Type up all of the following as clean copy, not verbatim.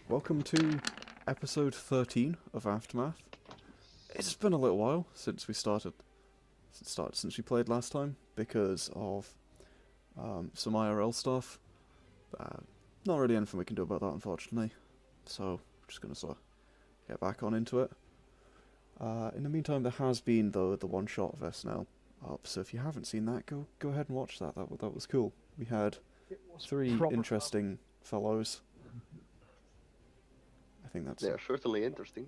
welcome to episode 13 of Aftermath. It's been a little while since we since we played last time because of some IRL stuff. Not really anything we can do about that, unfortunately. So we're just gonna sort of get back on into it. In the meantime, there has been the one-shot Vesztel up, so if you haven't seen that, go ahead and watch that. That was cool. We had three interesting fellows. I think that's... They're certainly interesting.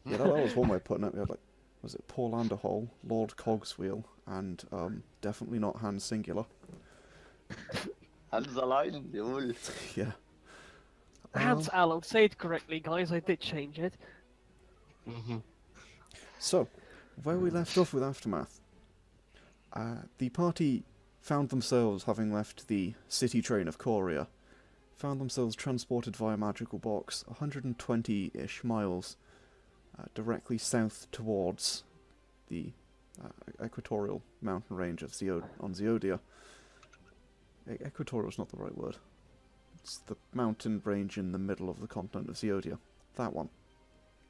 Yeah, that was one way of putting it. We had, like, was it Paul Underhole, Lord Cogswheel, and definitely not Hans Singular. Hans allein, jawohl. Yeah. Hans Allo, say it correctly, guys. I did change it. So, where we left off with Aftermath, the party found themselves, having left the city train of Korea, found themselves transported via magical box 120-ish miles directly south towards the equatorial mountain range of on Zeodia. Equatorial is not the right word. It's the mountain range in the middle of the continent of Zeodia. That one.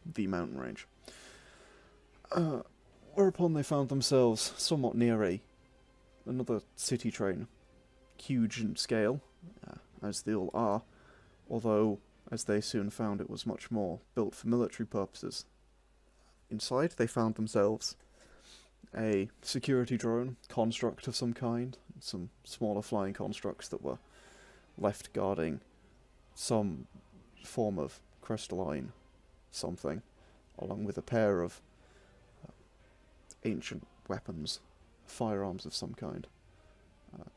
The mountain range. Whereupon they found themselves somewhat near another city train, huge in scale, as they all are, although, as they soon found, it was much more built for military purposes. Inside, they found themselves a security drone construct of some kind, and some smaller flying constructs that were left guarding some form of crystalline something, along with a pair of ancient weapons, firearms of some kind.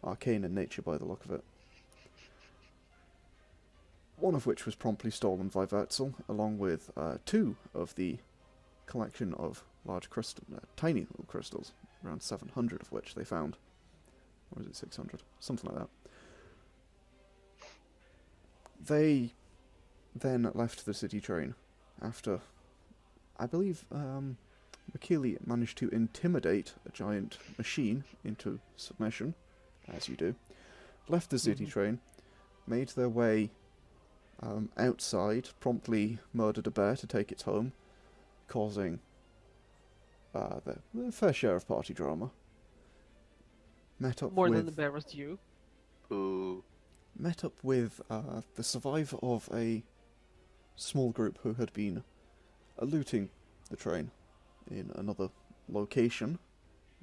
Arcane in nature by the look of it. One of which was promptly stolen by Vesztel, along with two of the collection of large tiny little crystals, around 700 of which they found. Or is it 600? Something like that. They then left the city train after, I believe, McKeely managed to intimidate a giant machine into submission, as you do, left the city train, made their way outside, promptly murdered a bear to take it home, causing the fair share of party drama. Met up More with... than the bear was due. Ooh. Met up with the survivor of a small group who had been looting the train in another location.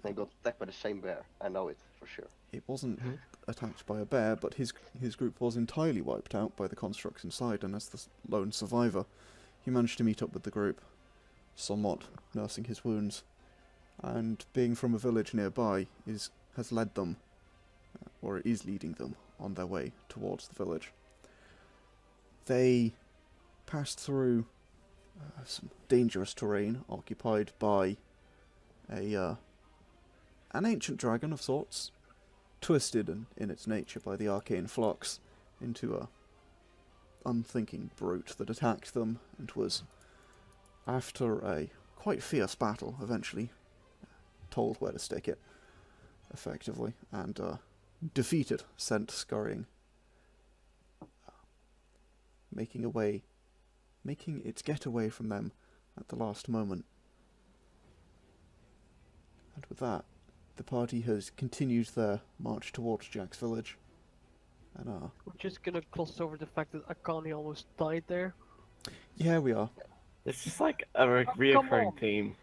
They got attacked by the same bear, I know it, for sure. It wasn't attacked by a bear, but his group was entirely wiped out by the constructs inside, and as the lone survivor, he managed to meet up with the group, somewhat nursing his wounds, and being from a village nearby, has led them, or is leading them, on their way towards the village. They passed through some dangerous terrain occupied by an ancient dragon of sorts, twisted in its nature by the arcane flux into a unthinking brute that attacked them and was, after a quite fierce battle, eventually told where to stick it, effectively, and defeated, sent scurrying, making its getaway from them at the last moment. And with that, the party has continued their march towards Jack's village. And We're just gonna gloss over the fact that Akane almost died there. yeah, we are. It's just like a reoccurring theme.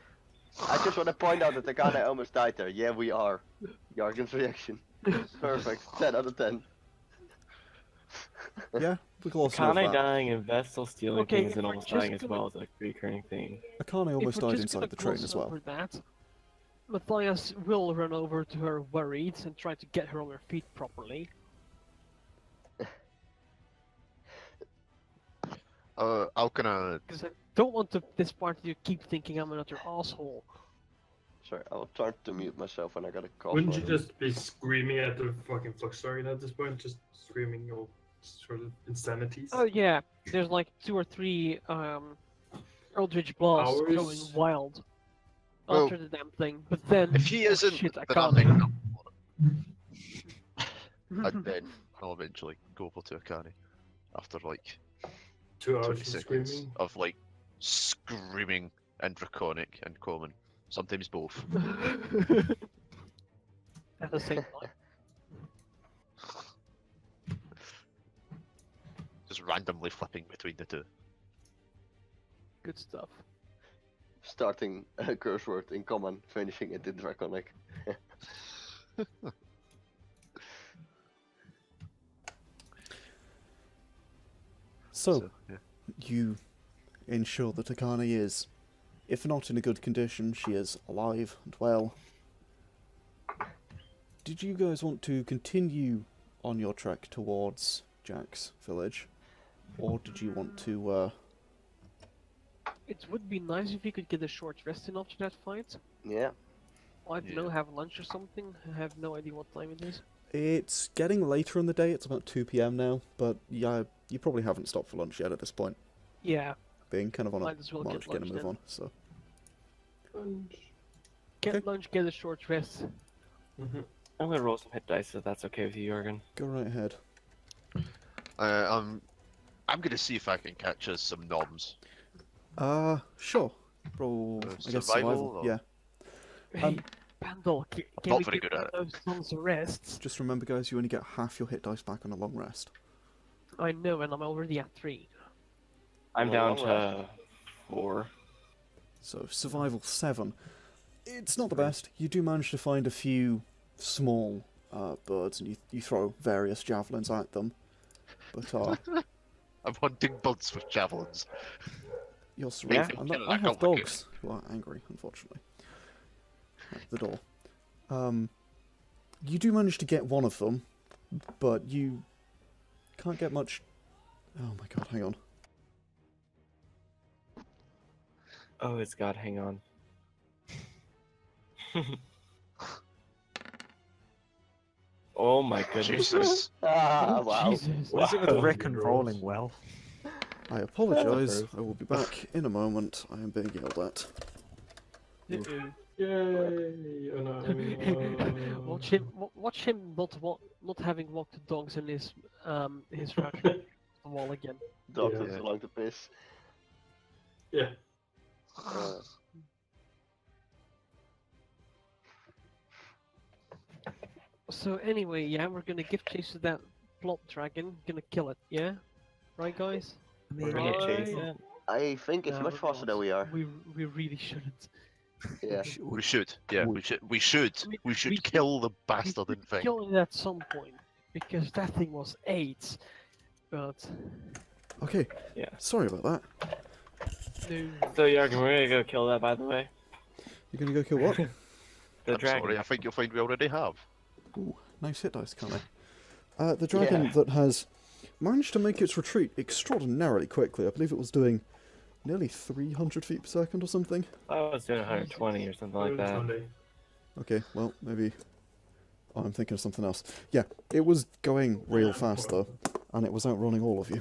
I just want to point out that Akane almost died there. Yeah, we are. Yargon's reaction. Perfect. 10 out of 10. Yeah, we glossed over Akane that. dying and Vesztel stealing Okay, things if and we're almost just dying as gonna- well is a recurring theme. Akane almost If we're died just inside gonna the train gloss as well. over that, Mathias will run over to her worried and try to get her on her feet properly. How can I... Because I don't want this party to keep thinking I'm another asshole. Sorry, I'll try to mute myself when I got a call. Wouldn't you just be screaming at the fucking flux target at this point? Just screaming all sort of insanities? Oh yeah, there's like 2 or 3 Eldritch blasts Hours? going wild Well, after the damn thing, but then If he isn't, shit, then I I'm can't. making up for it. And then I'll eventually go over to Akane after like 2 hours 20 of seconds screaming. of like screaming and draconic and common. Sometimes both. At the same time. Just randomly flipping between the two. Good stuff. Starting a curse word in common, finishing it in draconic. So, Yeah. you ensure that Akane is, if not in a good condition, she is alive and well. Did you guys want to continue on your trek towards Jack's village? Or did you want to, It would be nice if we could get a short rest in after that fight. Yeah. I don't Yeah. know, have lunch or something. I have no idea what time it is. It's getting later in the day, it's about 2 PM now, but yeah, you probably haven't stopped for lunch yet at this point, Yeah, being kind of on a might as well march get to get a lunch move then. on, so. Get Okay. lunch, get a short rest. Mm-hmm. I'm gonna roll some hit dice if that's okay with you, Yargon. Go right ahead. I'm gonna see if I can catch us some noms. Sure. Roll, I guess survival survival, or- yeah. Hey, Pandal, can Not we very give good at those tons of rests? Just remember, guys, you only get half your hit dice back on a long rest. I know, and I'm already at 3. I'm Well, down long to 4. So, survival 7. It's not the best. You do manage to find a few small birds, and you throw various javelins at them. But I'm hunting birds with javelins. you're surrounded. Yeah. And Kill I that have complicated. dogs who are angry, unfortunately. At the door. You do manage to get one of them, but you can't get much. Oh my god, hang on. Oh, it's God, hang on. Oh my goodness. Jesus. Ah, wow. Jesus. What is it with Wow. Rick and rolling well? I apologise. That's I will be back in a moment. I am being yelled at. Uh-oh. Yay! Oh no, I mean, Watch him not having walked the dogs in his route the wall again. Doctors Yeah. along the piss. yeah. Uh, So anyway, yeah, we're gonna give chase to that plot dragon. Gonna kill it, yeah? Right, guys? We're gonna chase Right. it. I think it's No, much we're faster than not. we are. We really shouldn't. Yeah. We should. Yeah, we should. We should. We- We should we- kill the We bastard could thing. kill it at some point because that thing was 8. But Okay. Yeah. Sorry about that. no. So, Yargon, we're gonna go kill that, by the way. You're gonna go kill what? The I'm dragon. sorry, I think you'll find we already have. Ooh, nice hit dice, can't I? The dragon that has managed to make its retreat extraordinarily quickly. I believe it was doing nearly 300 feet per second or something. I was doing 120 or something like that. Sunday. Okay, well, maybe. Oh, I'm thinking of something else. Yeah, it was going real fast though, and it was outrunning all of you.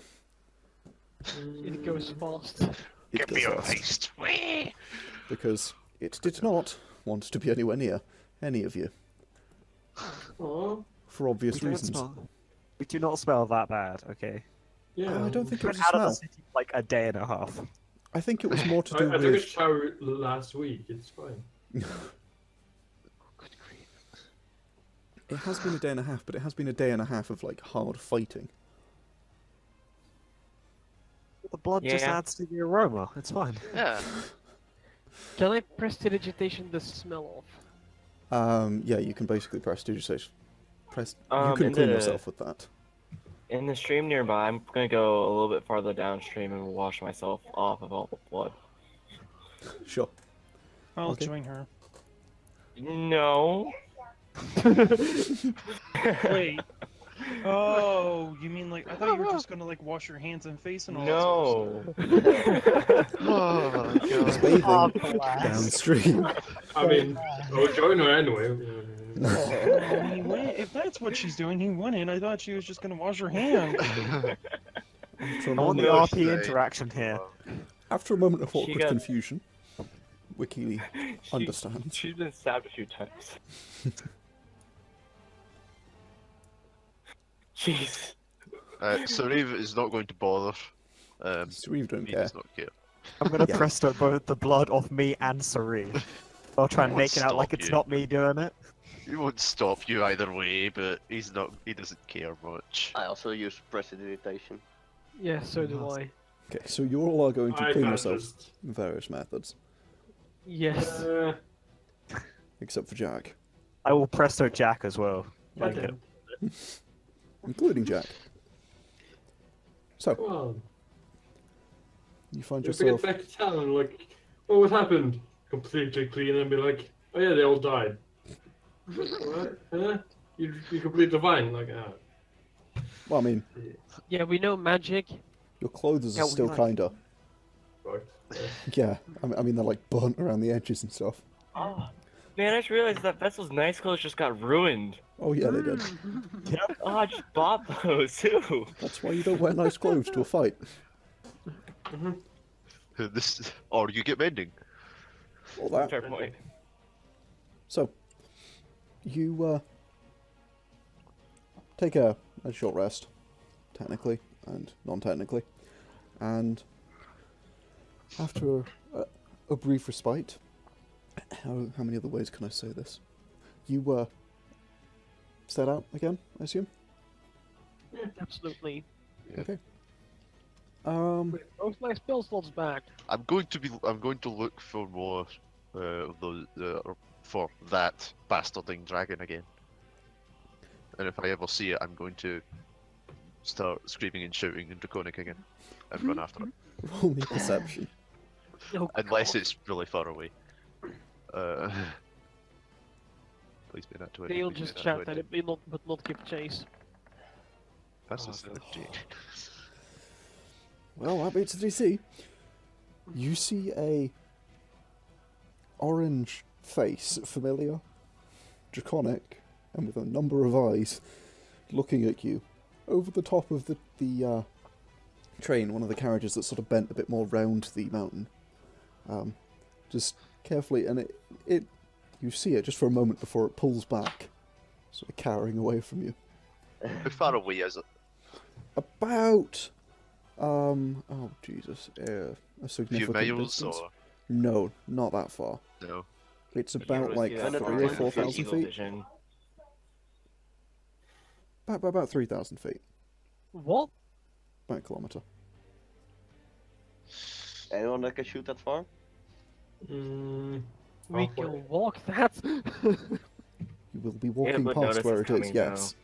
It goes fast. It Give me goes your fast, haste. Whee! because it did not want to be anywhere near any of you, Oh, for obvious We don't reasons. smell. We do not smell that bad, okay? yeah. I don't think it We've was been a out of the smell. city for like a day and a half. I think it was more to I do took a with. shower last week. It's fine. Good grief. It has been a day and a half, but it has been a day and a half of like hard fighting. The blood just Yeah. adds to the aroma. It's fine. Yeah. Can I prestidigitation the smell off? Yeah, you can basically prestidigitation. You In can clean the- yourself with that. In the stream nearby, I'm gonna go a little bit farther downstream and wash myself off of all the blood. Sure. I'll Okay. join her. No. Wait. Oh, you mean like I thought you were just gonna like wash your hands and face and all No. Oh, He's God. bathing downstream. I mean, I'll join her anyway. that stuff. Oh, he went. If that's what she's doing, he went in. I thought she was just gonna wash her hands. After a I want moment, the No, RP say. interaction here. after a moment of She awkward got- confusion, Wiki She- understands. She's been stabbed a few times. Jeez. Sauriv is not going to bother. Sauriv don't he care. does not care. I'm gonna Yeah. presto both the blood off me and Sauriv. I'll try and Won't make it out like stop it's you. not me doing it. He won't stop you either way, but he's not. He doesn't care much. I also use prestidigitation. Yeah, so do I. Okay, so you all are going to I clean can't yourself just. in various methods, Yes. except for Jack, I will presto Jack as well. I Like it. can. including Jack. So, Come on. you find If we get yourself... back to town and like, oh, what happened? Completely clean and be like, oh yeah, they all died. What? Huh? You completely fine. Like, Well, I mean, Yeah, we know magic. your clothes Yeah, are we still like- kinda... right. Yeah, I mean, they're like burnt around the edges and stuff. Oh, man, I just realized that Vessel's nice clothes just got ruined. Oh yeah, they did. Oh, I just bought those too. That's why you don't wear nice clothes to a fight. This, or you get mending. All that. Fair point. So, you take a short rest, technically and non-technically, and after a brief respite, how many other ways can I say this? You set out again, I assume. Absolutely. Okay. Wait, both my spell slots back. I'm going to look for more for that bastarding dragon again. And if I ever see it, I'm going to start screaming and shouting in Draconic again and run after it. Roll me perception. Oh, Unless God. it's really far away. Please be not 20. They'll please be just not shout 20. at it, but not give chase. That's Oh, a 17. Well, that beats the DC. You see a orange face, familiar, draconic, and with a number of eyes, looking at you over the top of the train, one of the carriages that's sort of bent a bit more round the mountain. Just carefully, and it you see it just for a moment before it pulls back, sort of cowering away from you. How far away is it? About oh Jesus, a A few significant miles distance. or No, not that far. no? It's about like Yeah, 3,000 3,000 or 4,000 Eagle feet. vision. About 3,000 feet. What? About a kilometre. Anyone that can shoot that far? Mm, We halfway. can walk that. You will be walking but past notice where it's it is, coming yes.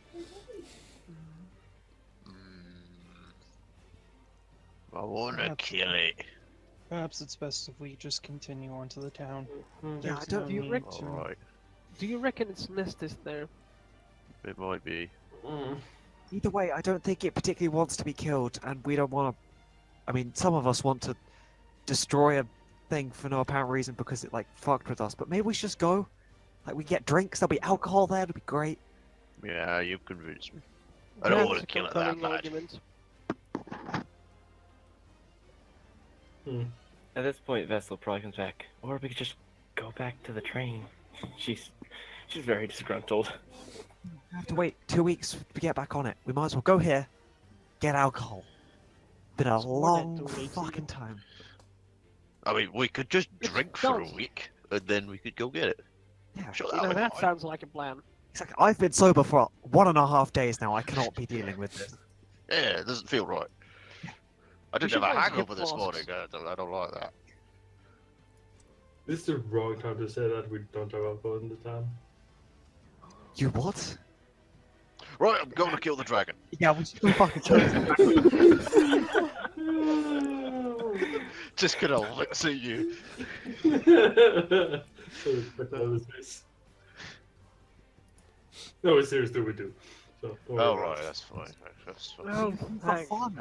I wanna Perhaps- kill it. Perhaps it's best if we just continue on to the town. Yeah, There's I don't. no Do you, need to- Alright, do you reckon its nest is there? it might be. Mm. Either way, I don't think it particularly wants to be killed, and we don't want to. I mean, some of us want to destroy a thing for no apparent reason because it like fucked with us. But maybe we should just go. Like we get drinks, there'll be alcohol there. It'll be great. Yeah, you've convinced me. I don't That's want a to kill it that compelling bad. argument. At this point, Vesztel probably comes back, or we could just go back to the train. She's very disgruntled. We have to wait 2 weeks to get back on it. We might as well go here, get alcohol. Been a It's more than long 2 weeks, fucking time. I mean, we could just It drink for a does. week, and then we could go get it. Yeah, Sure, Now would that be fine. sounds like a plan. exactly. I've been sober for 1.5 days now. I cannot be dealing with this. Yeah, it doesn't feel right. I didn't should have a buy hangover hip this flasks. morning. I don't like that. This is the wrong time to say that we don't have alcohol in the town. You what? Right, I'm going to kill the dragon. Yeah, we should fucking kill this. Just gonna looks at you. No, seriously, we do. So, don't worry Oh about right, it. that's fine. That's fine. Oh, For thanks. fun.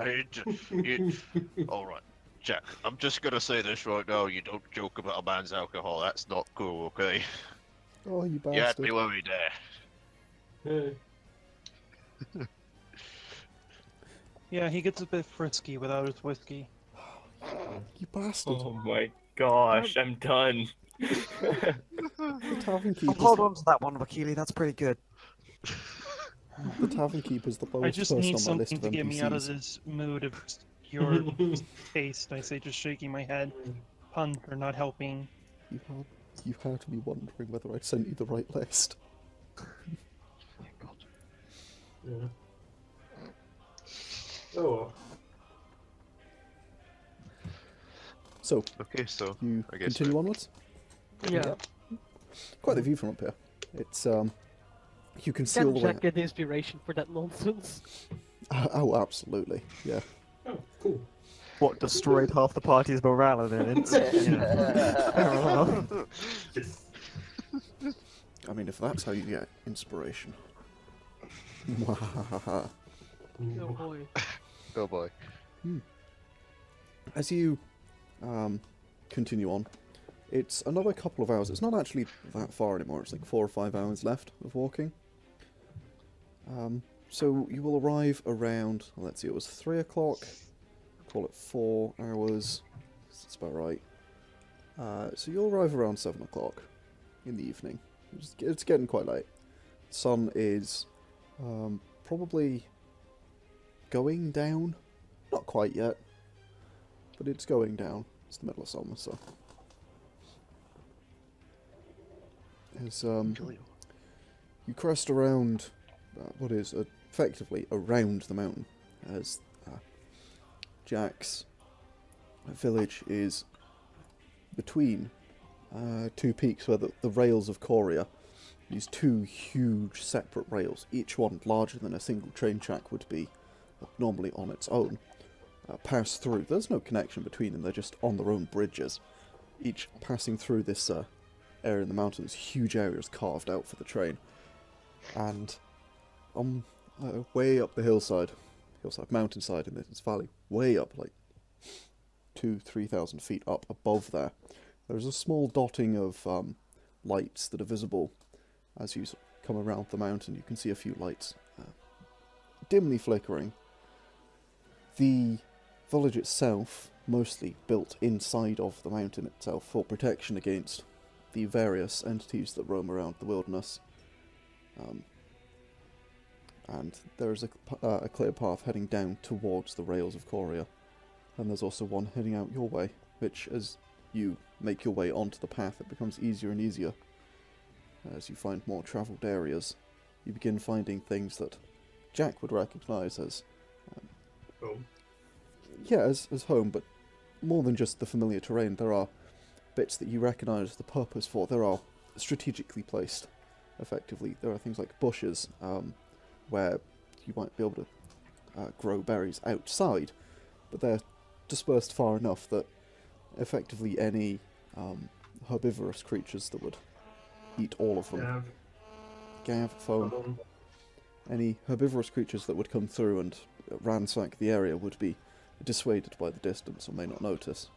All right, Jack. I'm just gonna say this right now. You don't joke about a man's alcohol. That's not cool, okay? Oh, you You had bastard. me worried there. Yeah. Yeah, he gets a bit frisky without his whiskey. You bastard. Oh my gosh, I'm done. The tavern I'll keeper's hold on to that one, Wakili. That's pretty good. the tavern keeper's the I lowest just person need on my list something of to get me out of NPCs. this mood of your taste, I say, just shaking my head. Puns are not helping. You had to be wondering whether I'd sent you the right list. Yeah. Oh well. So, Okay, so you I guess continue onwards? Yeah. Quite the view from up here. It's, you can see all Can the way... Jack get inspiration for that nonsense? Oh, absolutely, yeah. Oh, cool. What destroyed half the party's morale in an instant? Fair enough. Yes. I mean, if that's how you get inspiration. Oh boy. oh boy. As you continue on, it's another couple of hours. It's not actually that far anymore. It's like 4 or 5 hours left of walking. So you will arrive around, let's see, it was 3 o'clock. Call it 4 hours. That's about right. So you'll arrive around 7 o'clock in the evening. It's getting quite late. Sun is probably going down. Not quite yet, but it's going down. It's the middle of summer, so. As you crest around what is effectively around the mountain, as Jack's village is between 2 peaks where the rails of Coria, these 2 huge separate rails, each one larger than a single train track would be normally on its own, pass through. There's no connection between them, they're just on their own bridges, each passing through this area in the mountains, huge areas carved out for the train. And way up the mountainside in this valley, way up, like 2,000-3,000 feet up above there's a small dotting of lights that are visible as you come around the mountain. You can see a few lights dimly flickering. The village itself, mostly built inside of the mountain itself for protection against the various entities that roam around the wilderness. And there is a clear path heading down towards the rails of Coria. And there's also one heading out your way, which, as you make your way onto the path, it becomes easier and easier. As you find more travelled areas, you begin finding things that Jack would recognise as... Home. Yeah, as home, but more than just the familiar terrain. There are bits that you recognise the purpose for. There are strategically placed, effectively. There are things like bushes, where you might be able to grow berries outside, but they're dispersed far enough that effectively any herbivorous creatures that would eat all of them, Gav, foam, any herbivorous creatures that would come through and ransack the area would be dissuaded by the distance or may not notice.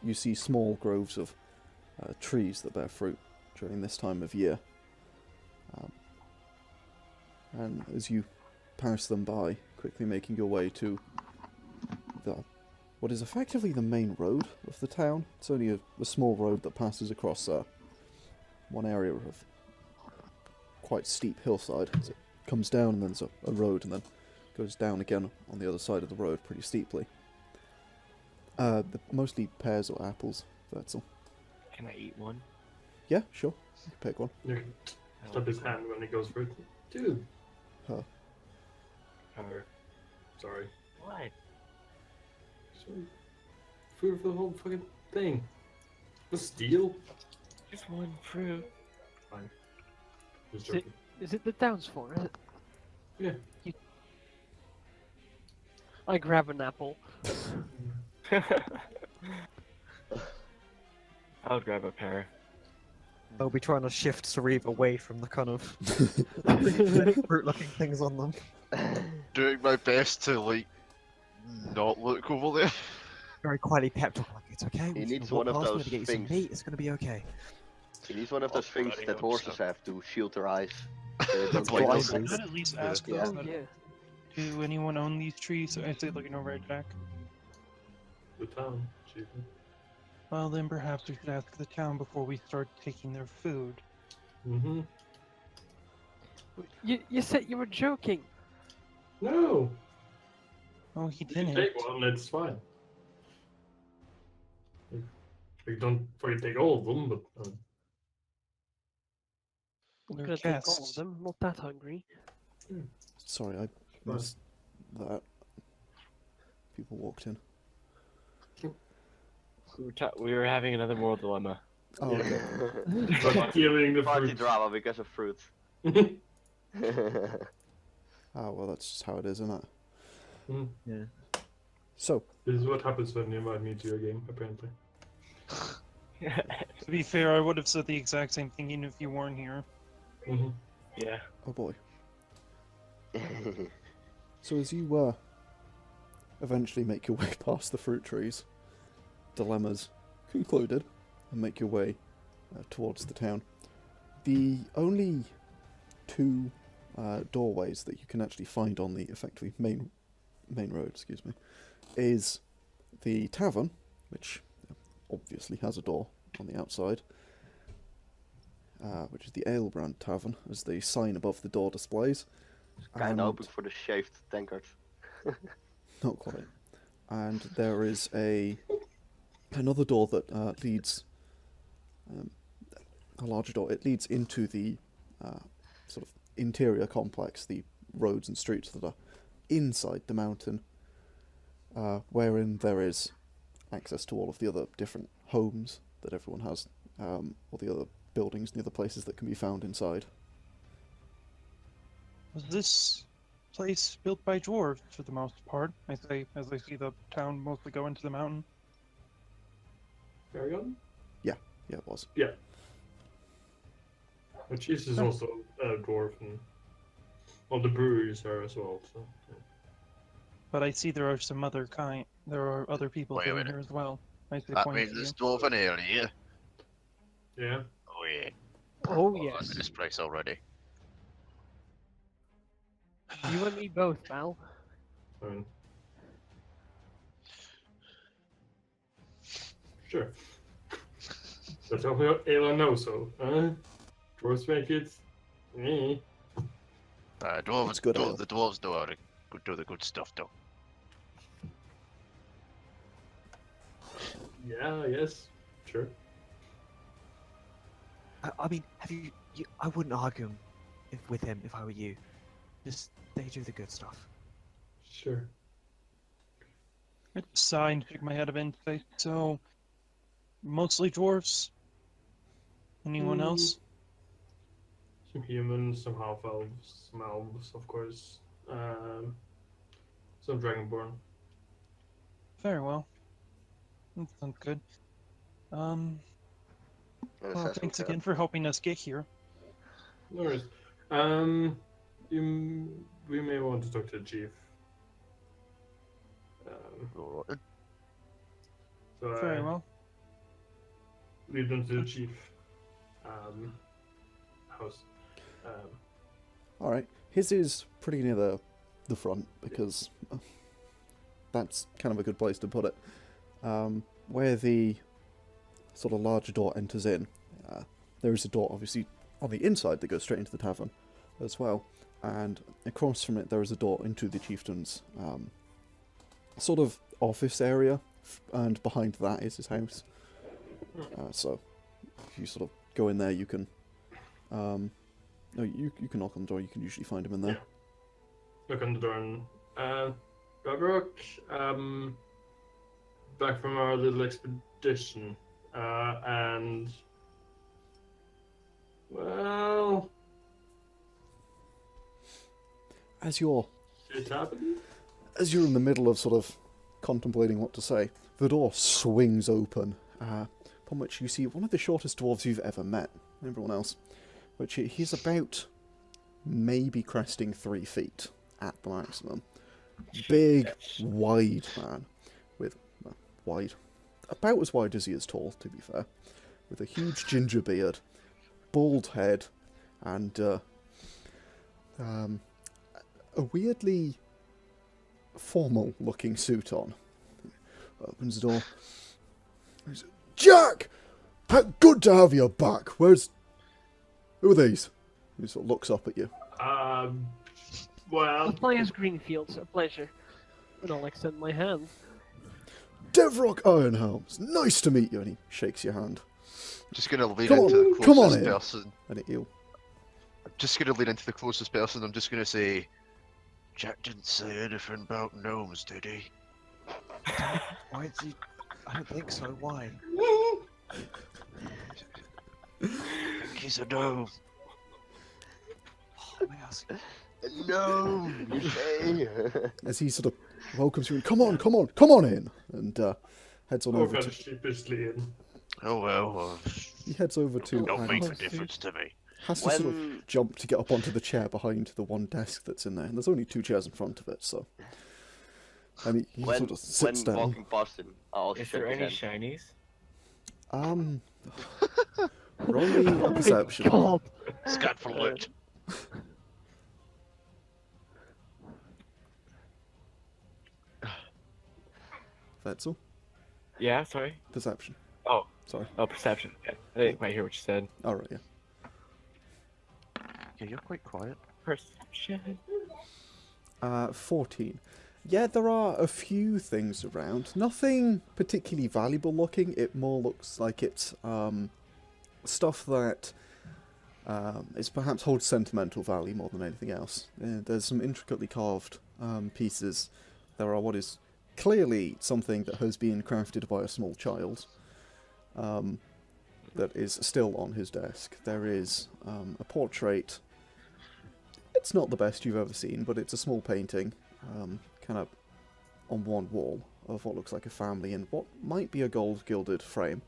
You see small groves of trees that bear fruit during this time of year. And as you pass them by, quickly making your way to what is effectively the main road of the town. It's only a small road that passes across one area of quite steep hillside. As it comes down and then there's a road and then goes down again on the other side of the road pretty steeply. Mostly pears or apples, Vesztel. Can I eat one? Yeah, sure. You can pick one. You can stop his hand when he goes for it. Dude. Huh. Sorry. What? Sorry. Food for the whole fucking thing. The steal? Just one fruit. Fine. Just Is it, joking. is it the town's for? Is it? Yeah. I grab an apple. I would grab a pear. They'll be trying to shift Sauriv away from the kind of fruit-looking things on them. Doing my best to, like, not look over there. Very quietly pep talk like, it's okay. He we're just needs gonna one walk of past, we're those gonna get you some things. meat. It's gonna be okay. He needs one of those things bloody that hope horses so. have to shield their eyes. So they don't Like get this. I open. could at least ask Yeah. them, Oh yeah. do anyone own these trees? I say looking over at Jack. The town. Chief. Well, then perhaps we should ask the town before we start taking their food. Mm-hmm. You said you were joking. No! Oh, he You can didn't. take one, it's fine. We don't fucking take all of them, but I'm They're gonna take all of guests. them. Not that hungry. Sorry, I missed that. People walked in. We were having another moral dilemma. Oh, okay. but killing the Party fruit. drama because of fruits. Oh, well, that's just how it is, isn't it? Mm. Yeah. So, This is what happens when you invite me to your game, apparently. To be fair, I would have said the exact same thing even if you weren't here. Mm-hmm. Yeah. oh boy. So as you eventually make your way past the fruit trees, dilemmas concluded, and make your way towards the town. The only two doorways that you can actually find on the effectively main road, excuse me, is the tavern, which obviously has a door on the outside, which is the Alebrand Tavern, as the sign above the door displays. Kind And- of hoping for the shaved tankard. Not quite. And there is another door that leads, a larger door. It leads into the sort of interior complex, the roads and streets that are inside the mountain, wherein there is access to all of the other different homes that everyone has, or the other buildings and the other places that can be found inside. Was this place built by dwarves for the most part? As I see the town mostly go into the mountain. Yargon? Yeah, it was. But cheese is also a dwarf, and well, the breweries are as well. So yeah. But I see there are some other kind. There are other people Wait a living minute. here as well. I see the That point means of there's view. dwarven ale here. Yeah. Oh yeah. Oh I'm in yes. this place already. You and me both, Val. I mean, sure. That's all ale I know. So, dwarves make it. Eh. It's good ale. The dwarves know how to do the good stuff, though. Yeah. Yes. Sure. I mean, I wouldn't argue with him if I were you. Just they do the good stuff. Sure. I sigh and shake my head a bit and say, so, mostly dwarves? Anyone Hmm. else? Some humans, some half elves, some elves, of course. Some dragonborn. Very well. That sounds good. An Well, assessment thanks tab. again for helping us get here. No worries. We may want to talk to the chief. Alright. So Very well. lead them to the chief house. Alright, his is pretty near the front, because that's kind of a good place to put it. Where the sort of larger door enters in, there is a door obviously on the inside that goes straight into the tavern as well, and across from it there is a door into the chieftain's sort of office area, and behind that is his house. So if you sort of go in there, you can no, you can knock on the door. You can usually find him in there. Look on the door and Gavrok, back from our little expedition, and well, As you're shit happened. in the middle of sort of contemplating what to say, the door swings open, upon which you see one of the shortest dwarves you've ever met. Everyone else, which he's about maybe cresting 3 feet at the maximum. Big, wide man, with wide, about as wide as he is tall, to be fair, with a huge ginger beard, bald head, and a weirdly formal-looking suit on. Opens the door. He's, Jack! How good to have you back. Who are these? He sort of looks up at you. Well, Matthias Greenfield, a pleasure. And I'll extend my hand. Devrock Ironhelms, nice to meet you. And he shakes your hand. Just gonna lean Come into on, the come on closest in. person. And he'll I'm just gonna lean into the closest person. I'm just gonna say, Jack didn't say anything about gnomes, did he? Why did you... I don't think so. Why? I think he's a gnome. Let me ask. No, you say. as he sort of welcomes you in. Come on, come on, come on in. And heads on Oh, over kind to. of sheepishly in. Oh well, He heads over to. don't make a Oh, difference to me. Has to sort of When jump to get up onto the chair behind the one desk that's in there. And there's only 2 chairs in front of it, so. And he when sort of sits down. walking past him, I'll Is shake there his any hand. shinies? Roll me a perception. God. Scan for loot. Vesztel, Yeah, sorry. perception. Oh. Sorry. Oh, perception. Yeah, I didn't quite hear what you said. Alright, yeah. Yeah, you're quite quiet. Perception. 14. Yeah, there are a few things around. Nothing particularly valuable looking. It more looks like it's stuff that is perhaps holds sentimental value more than anything else. There's some intricately carved pieces. There are what is clearly something that has been crafted by a small child that is still on his desk. There is a portrait. It's not the best you've ever seen, but it's a small painting, kind of on one wall, of what looks like a family in what might be a gold-gilded frame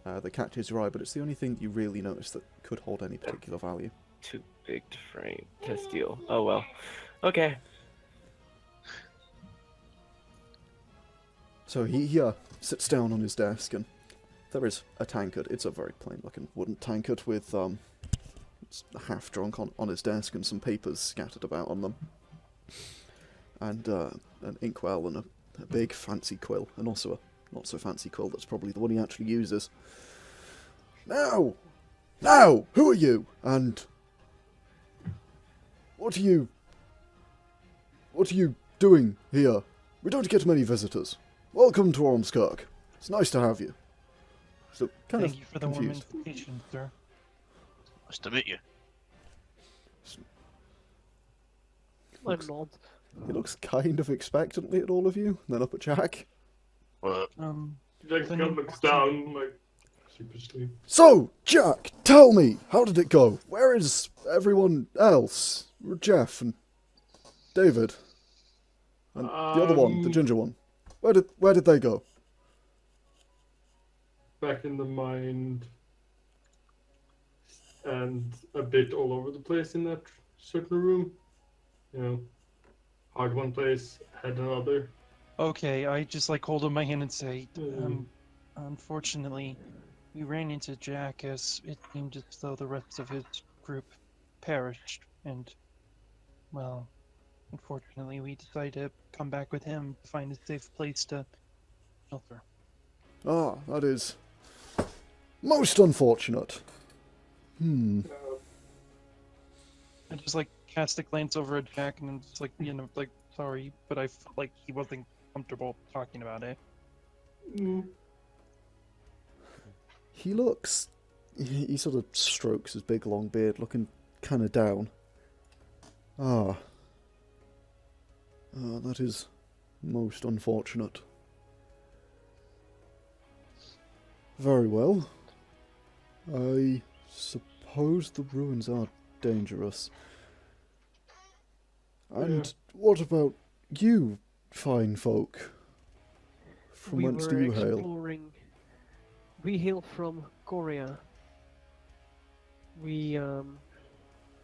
that catches your eye, but it's the only thing you really notice that could hold any particular value. Too big to frame to steal. Oh well. Okay. So he sits down on his desk, and there is a tankard. It's a very plain-looking wooden tankard with it's half drunk on his desk and some papers scattered about on them. And an inkwell and a big fancy quill, and also a not-so-fancy quill that's probably the one he actually uses. Now, who are you? And what are you doing here? We don't get many visitors. Welcome to Ormskirk. It's nice to have you. So, kind Thank of you for the warm confused. invitation, sir. Nice to meet you. I'm not. He looks kind of expectantly at all of you, then up at Jack. Well, Jack kind of looks down, like, sheepishly. So, Jack, tell me, how did it go? Where is everyone else? Jeff and David. And the other one, the ginger one. Where did they go? Back in the mind. And a bit all over the place in that certain room. You know, hard one place, had another. Okay, I just like hold up my hand and say, Mm. unfortunately, we ran into Jack as it seemed as though the rest of his group perished, and, well, unfortunately, we decided to come back with him to find a safe place to shelter. Ah, that is most unfortunate. I just like cast a glance over at Jack and I'm just like, like, sorry, but I felt like he wasn't comfortable talking about it. Mm. He looks... He sort of strokes his big long beard, looking kind of down. That is most unfortunate. Very well. I suppose the ruins are dangerous. And what about you, fine folk? From We whence were do you hail? exploring. We hail from Korea. We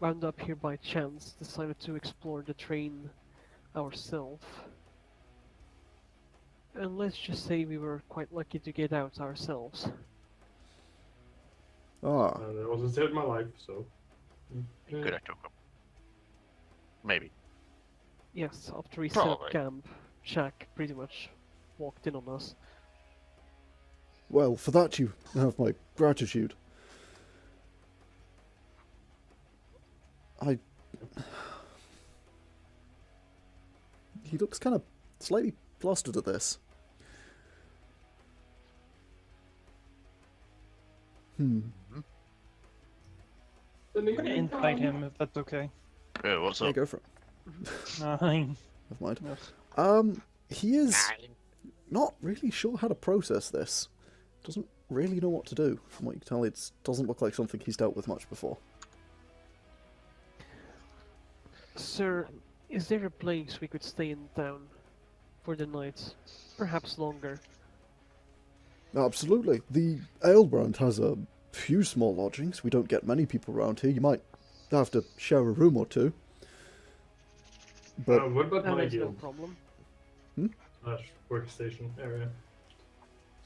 wound up here by chance, decided to explore the train ourselves. And let's just say we were quite lucky to get out ourselves. Ah, And it wasn't saved my life, so. you could have took him. Maybe. Yes, after we set up Probably. camp, Shaq pretty much walked in on us. well, for that you have my gratitude. He looks kind of slightly flustered at this. I'm gonna invite him if that's okay. Yeah, what's Yeah, up? go for it. Nine. Never mind. Yes. He is not really sure how to process this. Doesn't really know what to do. From what you can tell, it doesn't look like something he's dealt with much before. Sir, is there a place we could stay in town for the night? Perhaps longer. Absolutely. The Alebrand has a few small lodgings. We don't get many people around here. You might have to share a room or two. But What about That my is no guild problem. / workstation area?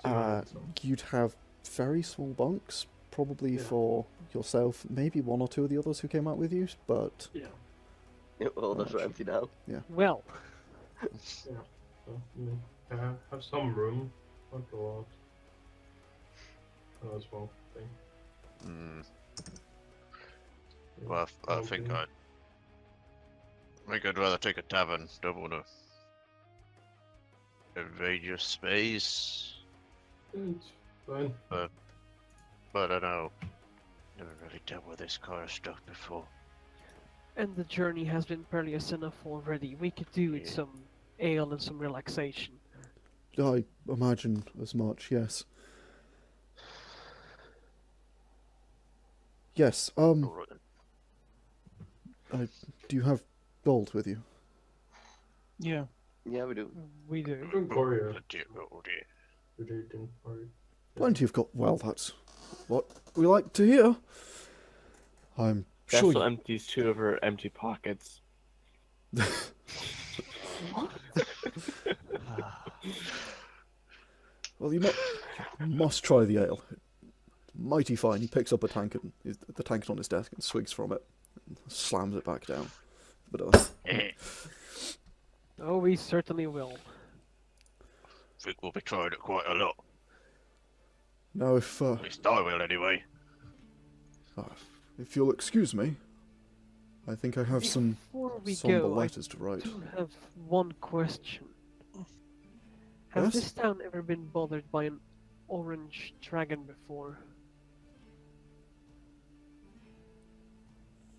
See what happens. you'd have very small bunks, probably Yeah. for yourself, maybe one or two of the others who came out with you, but Yeah. All those are empty now. Well, So, have some room, not a lot. A small thing. Mm, Yeah. well, I think Okay. I'd rather take a tavern. Don't want to invade your space. It's fine. But I know. Never really dealt with this kind of stuff before. and the journey has been perilous enough already. We could do with Yeah. some ale and some relaxation. I imagine as much, yes. Yes, Alright then. do you have gold with you? Yeah. Yeah, we do. We do. From Korea. Oh dear, oh dear. We didn't worry. Plenty of gold. Well, that's what we like to hear. I'm sure Vesztel you... empties 2 of her empty pockets. Well, you must try the ale. Mighty fine. He picks up a tankard, the tankard on his desk, and swigs from it, and slams it back down. But Oh, we certainly will. Think we'll be trying it quite a lot. now, if At least I will anyway. if you'll excuse me, I think I have some Before we somber go, I letters to write. do have one question. Has Yes? this town ever been bothered by an orange dragon before?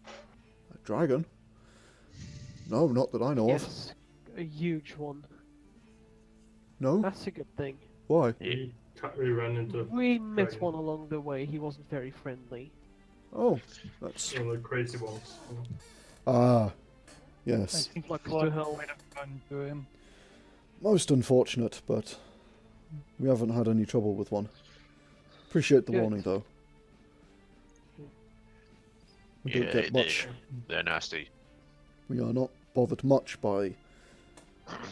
A dragon? No, not that I know of. Yes, a huge one. No? That's a good thing. Why? We ran into We met dragon. one along the way. He wasn't very friendly. Oh, that's... one of the crazy ones. Ah, I yes. think Luck to Flood hell. might have run to him. Most unfortunate, but we haven't had any trouble with one. Appreciate the Good. warning, though. We don't Yeah, get much. They're nasty. We are not bothered much by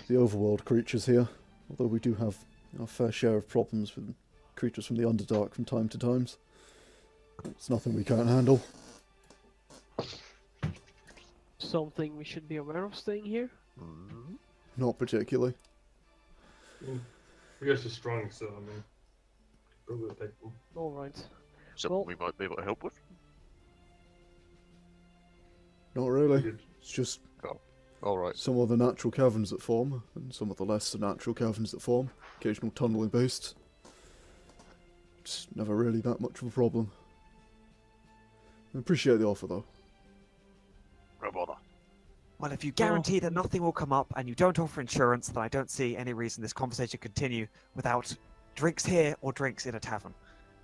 the overworld creatures here, although we do have our fair share of problems with creatures from the Underdark from time to time. It's nothing we can't handle. Something we should be aware of staying here? Mm. Not particularly. You guys are strong, so I mean, probably take them. Alright. Something Well- we might be able to help with. Not really. Good. It's just Alright. some of the natural caverns that form, and some of the less natural caverns that form. Occasional tunneling beasts. It's never really that much of a problem. I appreciate the offer, though. No bother. Well, if you guarantee that nothing will come up and you don't offer insurance, then I don't see any reason this conversation continue without drinks here or drinks in a tavern.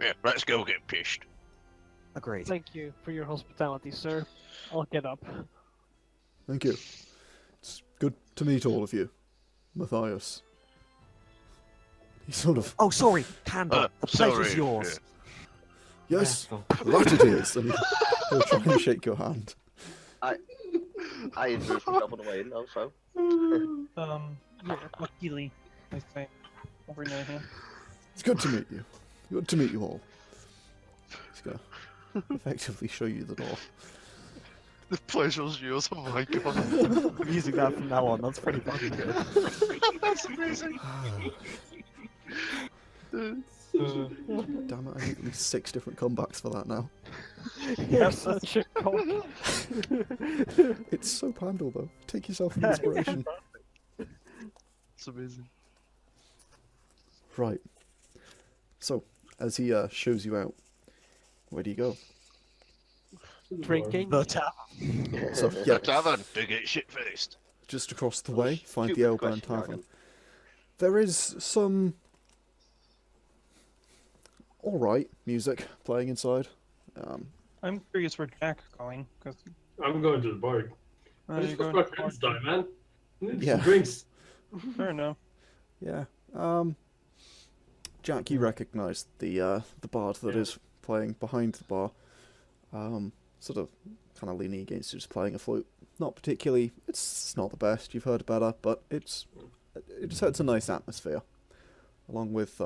Yeah, let's go get pissed. Agreed. Thank you for your hospitality, sir. I'll get up. Thank you. It's good to meet all of you. Matthias. He sort of... Oh, sorry, Pandal. The pleasure's sorry, yours. Yes, Vesztel. that it is. And he'll try and shake your hand. I introduced myself on the way in also. Yeah, luckily, I think. Every now and then. It's good to meet you. Good to meet you all. He's going to effectively show you the door. The pleasure's yours. Oh my god. I'm using that from now on. That's pretty fucking good. That's amazing. Damn it, I need at least 6 different comebacks for that now. You're such a cock. It's so Pandal, though. Take yourself an inspiration. It's amazing. Right. So, as he shows you out, where do you go? Drinking. The tap. So, yeah, Gavin, to get shit faced. just across the way, find the Stupid Elburn question, Tavern. Yargon. There is some alright music playing inside. I'm curious where Jack's going, because I'm going to the bar. I you're just going my to friends die, man. I need Yeah. some drinks. Fair enough. Yeah. Jack, you recognise the bard that is playing behind the bar. Sort of kind of leaning against you, just playing a flute. Not particularly. It's not the best. You've heard better, but it's a nice atmosphere, along with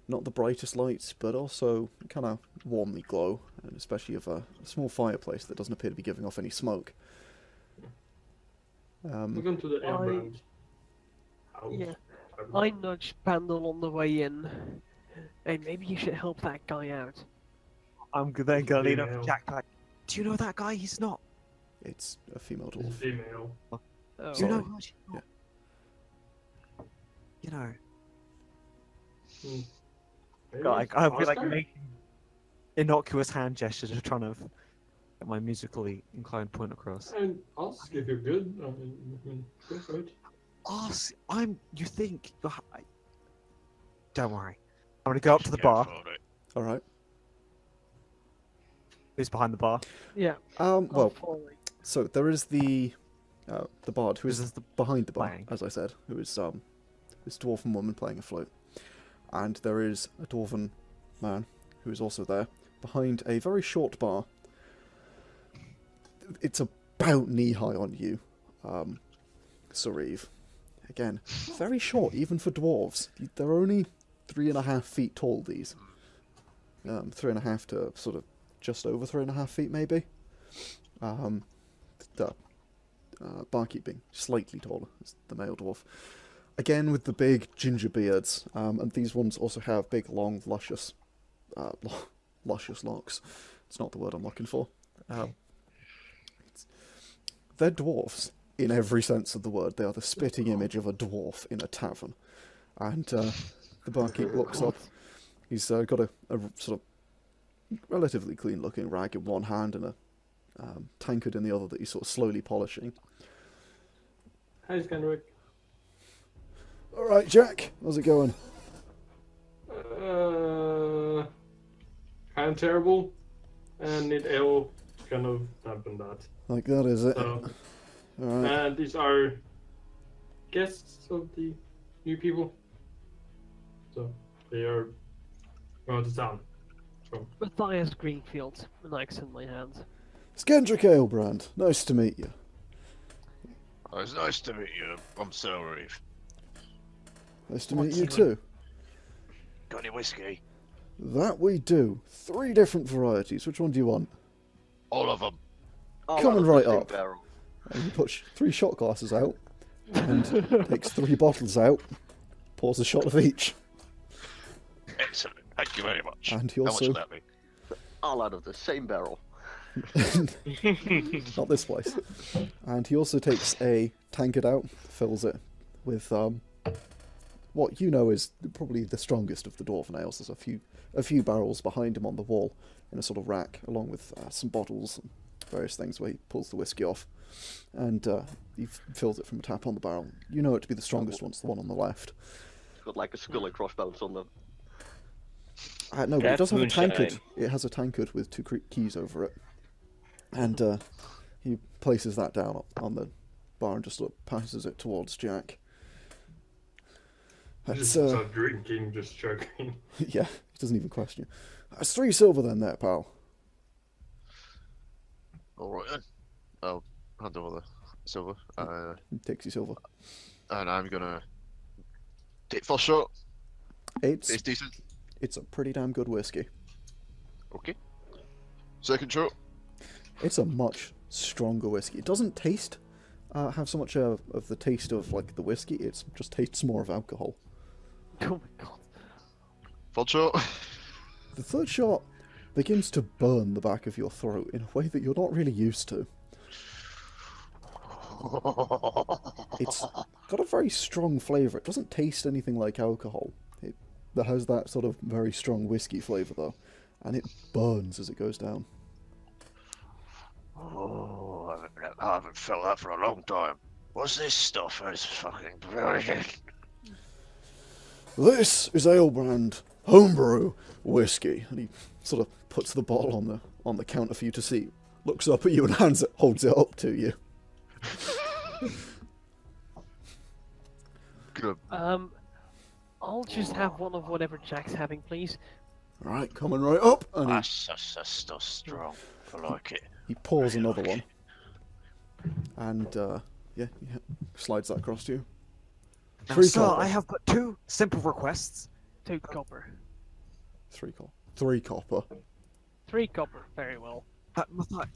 not the brightest lights, but also kind of warmly glow, and especially of a small fireplace that doesn't appear to be giving off any smoke. Welcome to the Airbrand house. Yeah. I nudged Pandal on the way in. Hey, maybe you should help that guy out. I'm then gonna lean up Female. to Jack like, do you know that guy? He's not. It's a female It's a dwarf. female. Oh. Do you know Sorry. who she's not? You know. Maybe Like, I'd be like Oscar? making innocuous hand gestures of trying to get my musically inclined point across. And ask if you're good. I mean, go for it. You think you're. Don't worry. I'm gonna go up to the bar. Alright. Who's behind the bar? Yeah. Well, following. so there is the bard who This is is the behind the bar, playing. as I said, who is this dwarven woman playing a flute, and there is a dwarven man who is also there behind a very short bar. It's about knee high on you, Sauriv. Again, very short even for dwarves. They're only 3.5 feet tall. These 3.5 to sort of just over 3.5 feet maybe. The barkeep being slightly taller as the male dwarf. Again with the big ginger beards, and these ones also have big, long, luscious locks. It's not the word I'm looking for. They're dwarfs in every sense of the word. They are the spitting image of a dwarf in a tavern. And the barkeep looks up. He's got a sort of relatively clean-looking rag in one hand and a tankard in the other that he's sort of slowly polishing. Hi, Scanrick. All right, Jack, how's it going? Kind of terrible, and need ale to kind of dampen that. Like that, is it? So, All right. and these are guests of the new people. So they are going to town. Mathias Greenfield, an axe in my hand. Skendrick Ailbrand, nice to meet you. Oh, it's nice to meet you. I'm Sauriv. Nice to meet you too. Got any whiskey? That we do. 3 different varieties. Which one do you want? All of them. All Coming out of the right same up. barrel. And he puts 3 shot glasses out and takes 3 bottles out, pours a shot of each. Excellent. Thank you very much. And he How much also will that be? All out of the same barrel. not this place. And he also takes a tankard out, fills it with what you know is probably the strongest of the dwarven ales. There's a few barrels behind him on the wall in a sort of rack, along with some bottles and various things where he pulls the whiskey off, and he fills it from a tap on the barrel. You know it to be the strongest one. It's the one on the left. It's got like a skull and crossbones on them. No, but it That's does have a moonshine. tankard. It has a tankard with 2 keys over it, and he places that down on the bar and just sort of passes it towards Jack. Just That's start drinking, just chugging. yeah, he doesn't even question you. That's 3 silver then, there, pal. Alright then. I'll hand over the silver. He takes you silver. And I'm gonna take first shot. It's Tastes decent. a pretty damn good whiskey. Okay. Second shot. It's a much stronger whiskey. It doesn't taste have so much of the taste of like the whiskey. It just tastes more of alcohol. Oh my god. Third shot. The third shot begins to burn the back of your throat in a way that you're not really used to. It's got a very strong flavour. It doesn't taste anything like alcohol. It has that sort of very strong whiskey flavour though, and it burns as it goes down. Oh, I haven't felt that for a long time. What's this stuff? It's fucking brilliant. This is Alebrand homebrew whiskey, and he sort of puts the bottle on the counter for you to see. Looks up at you and holds it up to you. Good. I'll just have one of whatever Jack's having, please. All right, coming right up, and That's so strong. I like it. he pours another one, and yeah, he slides that across to you. Now, 3 sir, copper. I have but 2 simple requests. 2 copper. 3 copper. 3 copper. 3 copper. Very well. Matthias,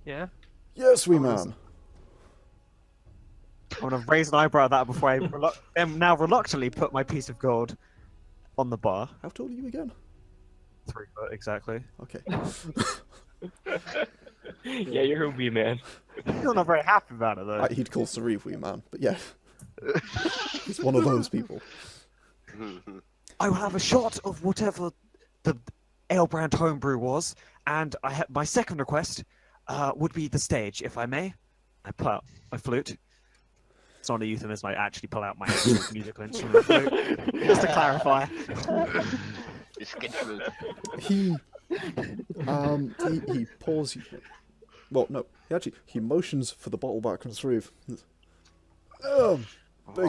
Yeah. Yes, we man. I'm gonna raise an eyebrow at that before I am now reluctantly put my piece of gold on the bar. How tall are you again? 3 foot exactly. Okay. Yeah, you're a wee man. Still not very happy about it though. He'd call Sauriv wee man, but yeah. He's one of those people. I will have a shot of whatever the Alebrand homebrew was, and my second request would be the stage, if I may. I pull out my flute. It's not a euphemism, I actually pull out my actual musical instrument flute. Just to clarify. Biscuit fruit. He pours. Well, no, he motions for the bottle back from Sauriv. Big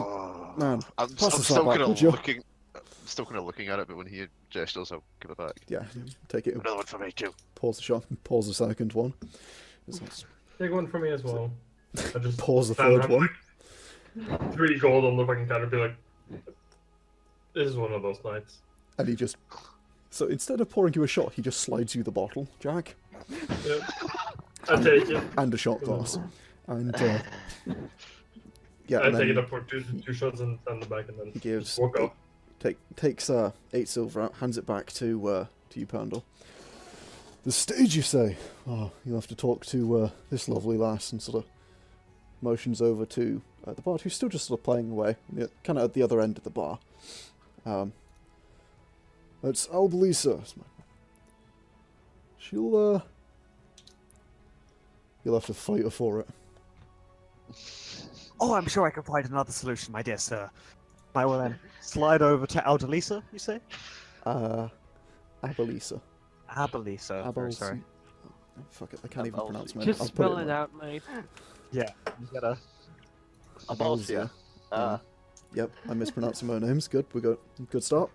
man, I'm pass us that still back, kind would of you? looking at it, but when he gestures, I'll give it back. Yeah, take it. Another one for me too. Pause the shot. Pause the second one. Take one for me as well. I just Pause the stand third there, one. like, 3 gold on the fucking counter and be like, this is one of those nights. And he just. So instead of pouring you a shot, he just slides you the bottle, Jack, Yep. I take it. and a shot glass. And yeah, I and take it then up for two shots and stand the back and then he gives just walk off. takes 8 silver out, hands it back to you, Pandal. The stage, you say? Oh, you'll have to talk to this lovely lass, and sort of motions over to the bard, who's still just sort of playing away, kind of at the other end of the bar. It's Albelisa. You'll have to fight her for it. Oh, I'm sure I can find another solution, my dear sir. I will then slide over to Aldalisa, you say? Abelisa. Abelisa. Very sorry. Oh, fuck it, I can't even pronounce my name. Just I'll put spell in it there. out, mate. Yeah, you gotta. Abalsia. Yep, I'm mispronouncing my names. Good, we got good start.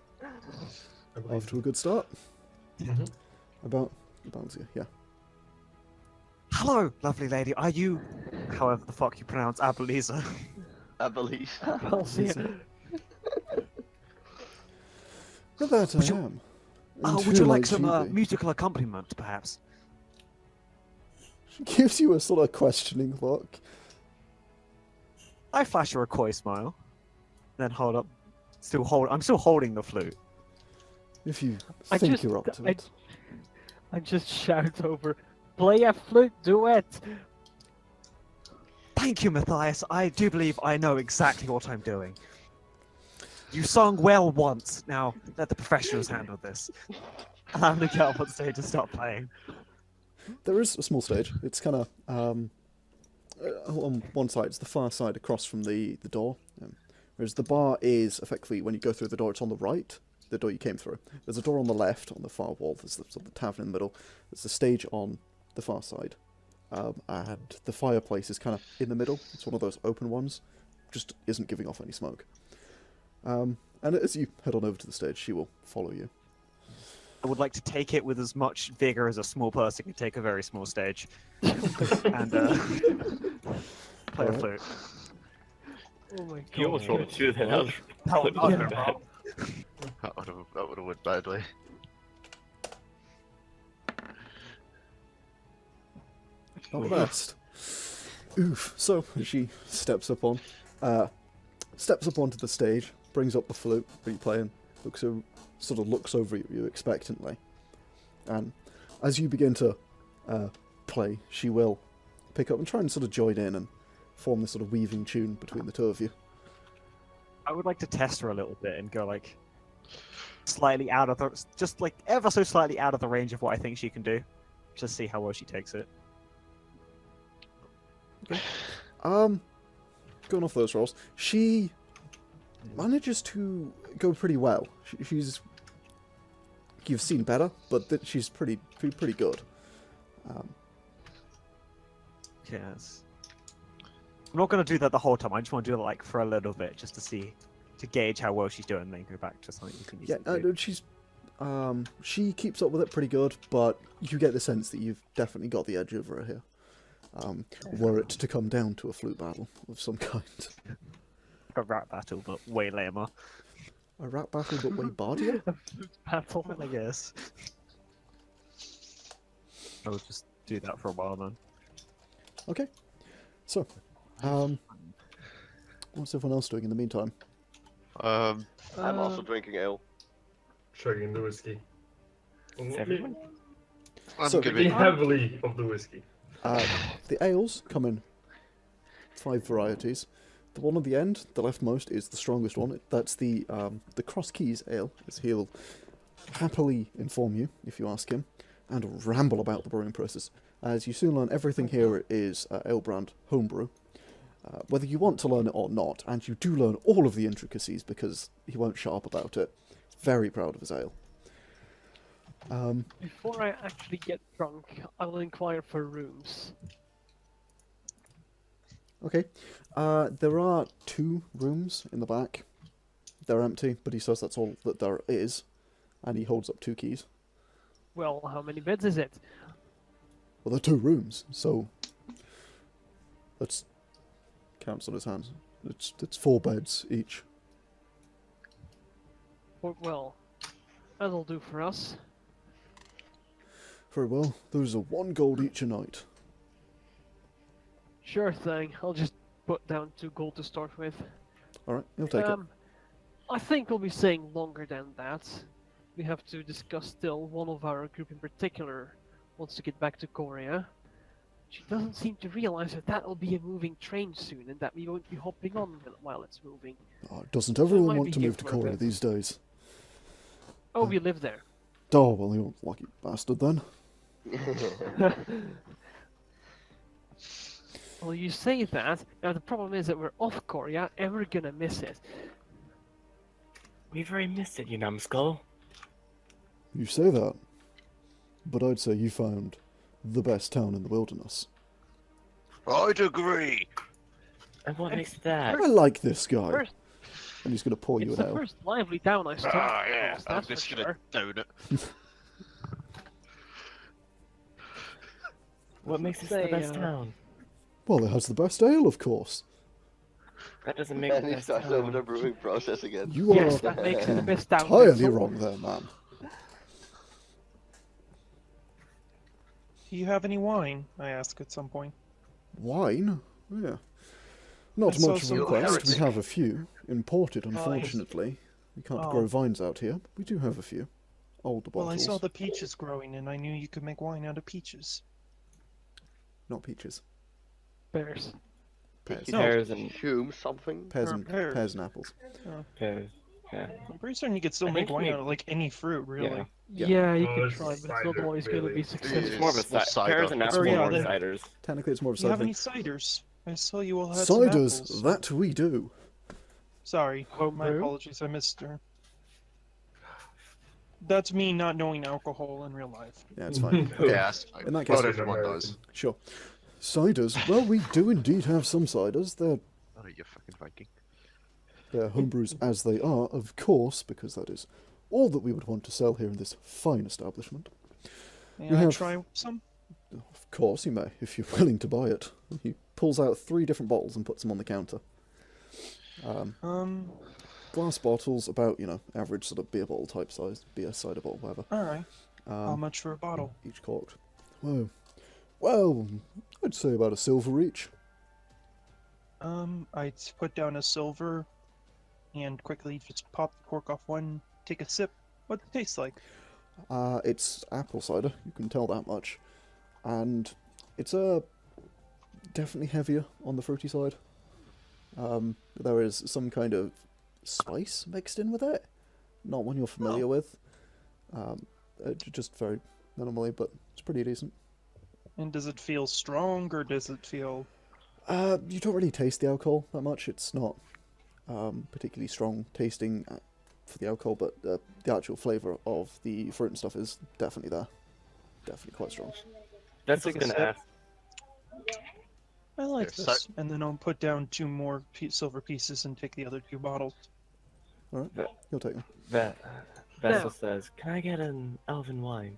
Off to a good start. Mhm. About you, yeah. Hello, lovely lady. Are you, however the fuck you pronounce Abelisa? I believe. I'll see it. But that Would I you- am. Oh, And would who you like might some she be? musical accompaniment, perhaps? She gives you a sort of questioning look. I flash her a coy smile, then hold up. I'm still holding the flute. If you I think just- you're up to it. I just shout over, play a flute duet! Thank you, Matthias. I do believe I know exactly what I'm doing. You sung well once. Now, let the professionals handle this. And I'm gonna get up on stage and start playing. There is a small stage. It's kind of on one side. It's the far side across from the door. Whereas the bar is effectively, when you go through the door, it's on the right. The door you came through. There's a door on the left, on the far wall. There's the, sort of the tavern in the middle. There's the stage on the far side. And the fireplace is kind of in the middle. It's one of those open ones. Just isn't giving off any smoke. And as you head on over to the stage, she will follow you. I would like to take it with as much vigor as a small person can take a very small stage. And play a Alright. flute. Oh my god. You almost rolled a 2 then. That was Oh, that no, was no, bad. That would have went badly. Not the best. Oof. So she steps up onto the stage, brings up the flute that you're playing, looks over at you expectantly, and as you begin to play, she will pick up and try and sort of join in and form this sort of weaving tune between the two of you. I would like to test her a little bit and go like slightly out of the, just like ever so slightly out of the range of what I think she can do, just see how well she takes it. Going off those rolls, she manages to go pretty well. She's you've seen better, but she's pretty good. Yes. I'm not going to do that the whole time. I just want to do it like for a little bit, just to gauge how well she's doing, and then go back to something you can easily do. She's she keeps up with it pretty good, but you get the sense that you've definitely got the edge over her here. Were it to come down to a flute battle of some kind. A rap battle, but way lamer. A rap battle, but way bardier? Battle. I guess. I'll just do that for a while then. Okay. So, what's everyone else doing in the meantime? I'm also drinking ale. Chugging the whiskey. Is everyone? I'm So- giving Drinking heavily of the whiskey. The ales come in 5 varieties. The one at the end, the leftmost, is the strongest one. That's the Cross Keys ale, as he'll happily inform you if you ask him, and ramble about the brewing process. As you soon learn, everything here is ale brand homebrew. Whether you want to learn it or not, and you do learn all of the intricacies because he won't shut up about it. Very proud of his ale. Before I actually get drunk, I will inquire for rooms. Okay. There are 2 rooms in the back. They're empty, but he says that's all that there is, and he holds up 2 keys. Well, how many beds is it? Well, there are 2 rooms, so let's count on his hands. It's 4 beds each. Well, that'll do for us. Very well. Those are 1 gold each a night. Sure thing. I'll just put down 2 gold to start with. All right, you'll take it. I think we'll be staying longer than that. We have to discuss still. One of our group in particular wants to get back to Korea. She doesn't seem to realize that that'll be a moving train soon, and that we won't be hopping on while it's moving. Oh, doesn't might everyone be want to here move to for a Korea bit. these days? Oh, we live there. Oh, well, you're a lucky bastard then. Well, you say that. Now the problem is that we're off Korea, and we're gonna miss it. We've already missed it, you numbskull. You say that, but I'd say you found the best town in the wilderness. I'd agree. And what makes that? I like this guy. First, And he's going to pour you it's an the ale. first lively town I stumbled Ah, yeah. across, I'm that's just for gonna sure. down it. What makes this the Say, best town? Well, it has the best ale, of course. That doesn't make And the he best starts over town. the brewing process again. You Yes, are that makes it the best town. entirely wrong there, man. Do you have any wine? I ask at some point. Wine? Yeah. Not I saw much of a some request. We heretic. have a few. Imported, unfortunately. We can't grow Oh. vines out here. But we do have a few. Older Well, I bottles. saw the peaches growing, and I knew you could make wine out of peaches. Not peaches. Bears. Pears. He Pears does and- assume something. Pears and, Pears. pears and apples. Pears. Yeah. I'm pretty certain you could still I make think wine we- out of like any fruit, really. Yeah. Yeah. Yeah, you Oh, can it's try, but it's not cider, always going to really. be It's successful. more of a It's cider. Pears and cider. apples Oh, are yeah, more they- ciders. Technically, it's more of a Do you have cider any thing. ciders? I saw you all had some Ciders, apples. that we do. Sorry, my Homebrew? apologies, I missed her. That's me not knowing alcohol in real life. Yeah, it's fine. Yeah, that's fine. In that case- Not everyone does. Sure. Ciders, well, we do indeed have some ciders. They're Oh, you fucking Viking. homebrews as they are, of course, because that is all that we would want to sell here in this fine establishment. May We I have- try some? Of course you may, if you're willing to buy it. He pulls out 3 different bottles and puts them on the counter. Glass bottles, about, average sort of beer bottle type size, beer, cider bottle, whatever. Alright. How much for a bottle? Each corked. Whoa. Well, I'd say about a silver each. I'd put down a silver and quickly just pop the cork off one, take a sip. What's it taste like? It's apple cider, you can tell that much. And it's a definitely heavier on the fruity side. There is some kind of spice mixed in with it. Not one you're familiar with. Just very minimally, but it's pretty decent. And does it feel strong, or does it feel... You don't really taste the alcohol that much. It's not particularly strong tasting for the alcohol, but the actual flavour of the fruit and stuff is definitely there. Definitely quite strong. That's what I Take was a gonna sip. ask. I like Yeah, this. And then I'll put down 2 more silver pieces and take the other 2 bottles. Alright, you'll take them. Vesztel Now- says, "Can I get an elven wine?"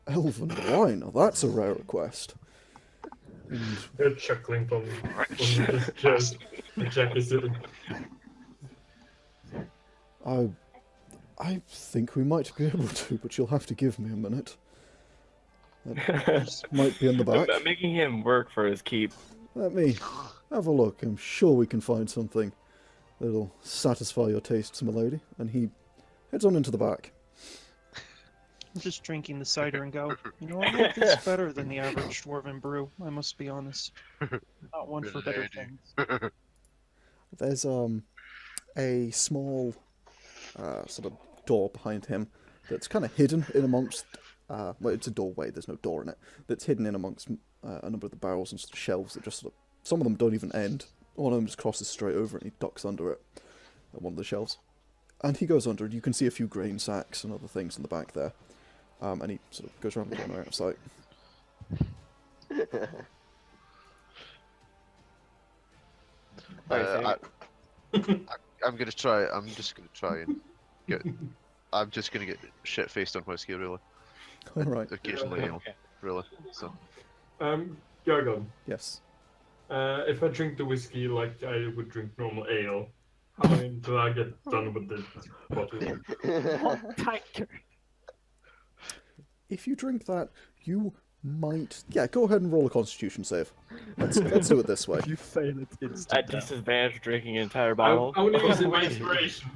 Elven wine, now that's a rare request. And They're chuckling from the chest. Jack is sitting. I think we might be able to, but you'll have to give me a minute. That might be in the back. I'm making him work for his keep. Let me have a look. I'm sure we can find something that'll satisfy your tastes, milady. And he heads on into the back. I'm just drinking the cider and go, you know, I like this better than the average dwarven brew, I must be honest. Not one for better Lady. things. There's a small sort of door behind him that's kind of hidden in amongst. Well, it's a doorway. There's no door in it. That's hidden in amongst a number of the barrels and sort of shelves that just sort of. Some of them don't even end. One of them just crosses straight over it and he ducks under it at one of the shelves. And he goes under, and you can see a few grain sacks and other things in the back there. And he sort of goes around the corner out of sight. I'm gonna try. I'm just gonna try and get. I'm just gonna get shit faced on whiskey, really. Alright, Occasionally, Yeah. you know, really. So. Yargon, yes. if I drink the whiskey like I would drink normal ale, how many do I get done with this bottle? Tighter. If you drink that, you might. Yeah, go ahead and roll a constitution save. Let's do it this way. If you fail it, At instant death. disadvantage, drinking an entire I bottle. want to use it my inspiration.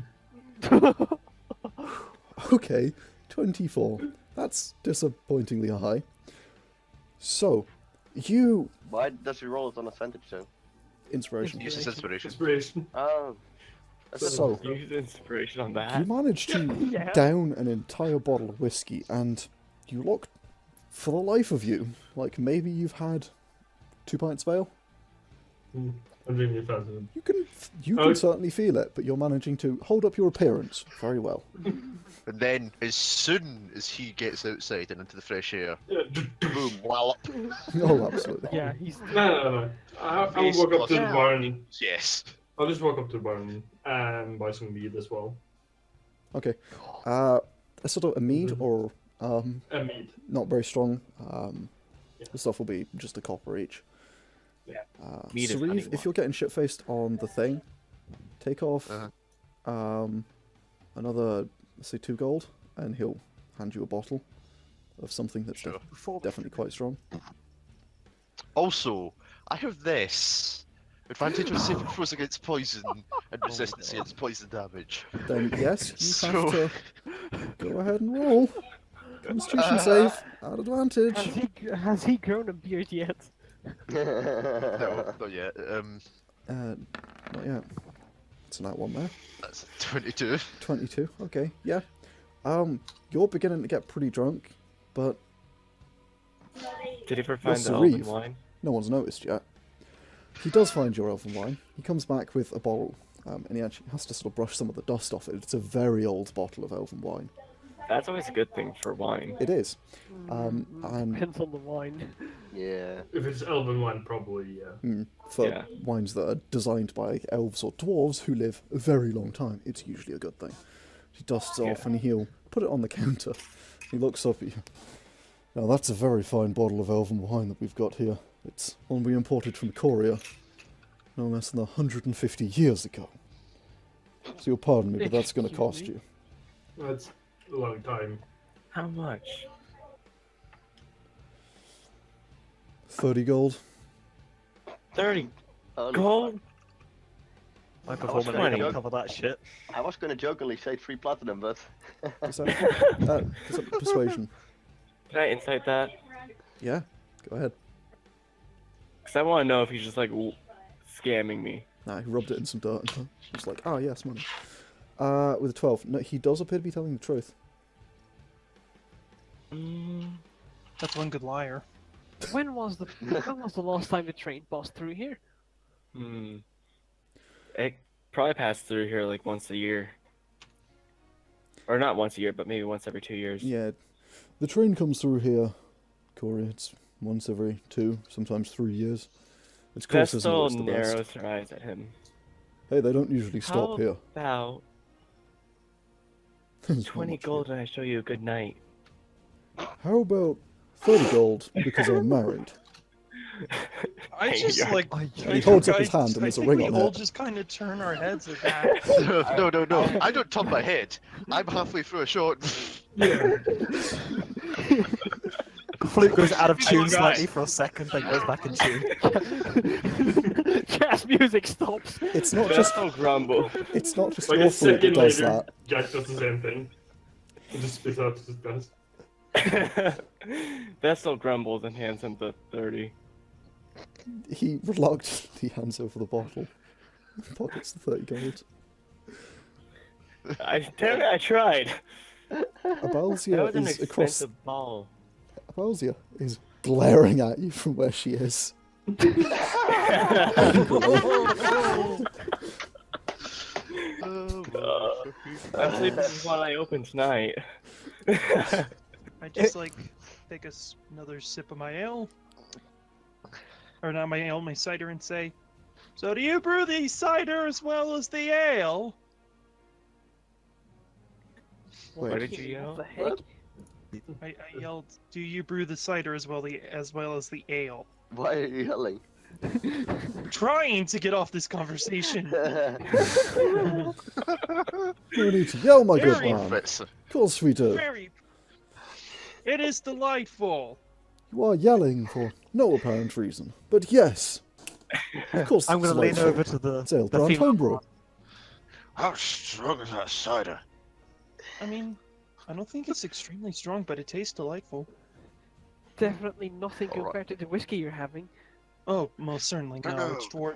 Okay, 24. That's disappointingly high. So, you. Why does he roll it on advantage though? Inspiration. Use his inspiration. Inspiration. Oh. That's So, Use inspiration on you that. managed to Yeah. down an entire bottle of whiskey, and you look, for the life of you, like maybe you've had 2 pints of ale. I'm drinking it faster. You Oh. can certainly feel it, but you're managing to hold up your appearance very well. And then, as soon as he gets outside and into the fresh air, Yeah. boom, wallop. Oh, absolutely. Yeah, he's. No. I'll walk up to the Yeah. barn. Yes. I'll just walk up to the barn and buy some meat as well. Okay. A sort of a mead Mhm. or And meat. not very strong. Yeah. The stuff will be just a copper each. Yeah. Mead is Sauriv, honey if wine. you're getting shit faced on the thing, take off Uh-huh. another, let's say, 2 gold, and he'll hand you a bottle of something that's Sure. definitely quite strong. Also, I have this. Advantage of saving throws against poison and resistance against poison damage. Then yes, you So- have to go ahead and roll. Constitution save at advantage. Has he grown a beard yet? No, not yet. Not yet. It's that one there. That's 22. 22. Okay, yeah. You're beginning to get pretty drunk, but Did he ever find What's the the elven reeve? wine? no one's noticed yet. He does find your elven wine. He comes back with a bottle, and he actually has to sort of brush some of the dust off it. It's a very old bottle of elven wine. That's always a good thing for wine. It is. And Depends on the wine. Yeah. If it's elven wine, probably, yeah. for Yeah. wines that are designed by elves or dwarves who live a very long time, it's usually a good thing. He dusts it off Yeah. and he'll put it on the counter. He looks up at you. Now that's a very fine bottle of elven wine that we've got here. It's one we imported from Korea no less than 150 years ago. So you'll pardon me, but that's going to Excuse cost me? you. That's a long time. How much? 30 gold. 30 Oh, gold? My was performance gonna ain't joke- cover that shit. I was gonna jokingly say 3 platinum, but Persuasion. Can I insight that? Yeah, go ahead. Because I want to know if he's just like scamming me. Nah, he rubbed it in some dirt and was like, oh yes, money. With a 12. No, he does appear to be telling the truth. That's one good liar. When was the last time the train passed through here? It probably passed through here like once a year. Or not once a year, but maybe once every 2 years. Yeah, the train comes through here, Corey. It's once every 2, sometimes 3 years. It's close, isn't it? Vesztel It's the best. narrows her eyes at him. Hey, they don't usually stop How here. about There's not 20 much gold here. and I show you a good night? How about 30 gold because I'm married? I just like. He holds up his hand and there's a ring we on all it. just kind of turn our heads at that. No. I don't turn my head. I'm halfway through a short. Flute goes out of tune guy. slightly for a second, then goes back in tune. Jazz music stops. It's not just Vesztel grumble. it's not just Like your a flute that second does later, that. Jack does the same thing. He just spits out his guns. Vesztel grumbles and hands him the 30. He reluctantly hands over the bottle. Pockets the 30 gold. Damn it, I tried. That Abalzia was an is across. expensive ball. Abalzia is glaring at you from where she is. I'm sleeping with one eye open tonight. I just like take another sip of my ale, or not my ale, my cider, and say, "So do you brew the cider as well as the ale?" What did you yell? What the heck? I yelled, "Do you brew the cider as well as the ale?" Why are you yelling? Trying to get off this conversation. No need to yell, my good Very man. Fritz. Of course we do. Very. It is delightful. You are yelling for no apparent reason. But yes. Of course I'm it's gonna lean delightful. over to the It's ale brand female homebrew. How strong is that cider? I mean, I don't think it's extremely strong, but it tastes delightful. Definitely nothing Alright. compared to the whiskey you're having. Oh, most certainly. No, No.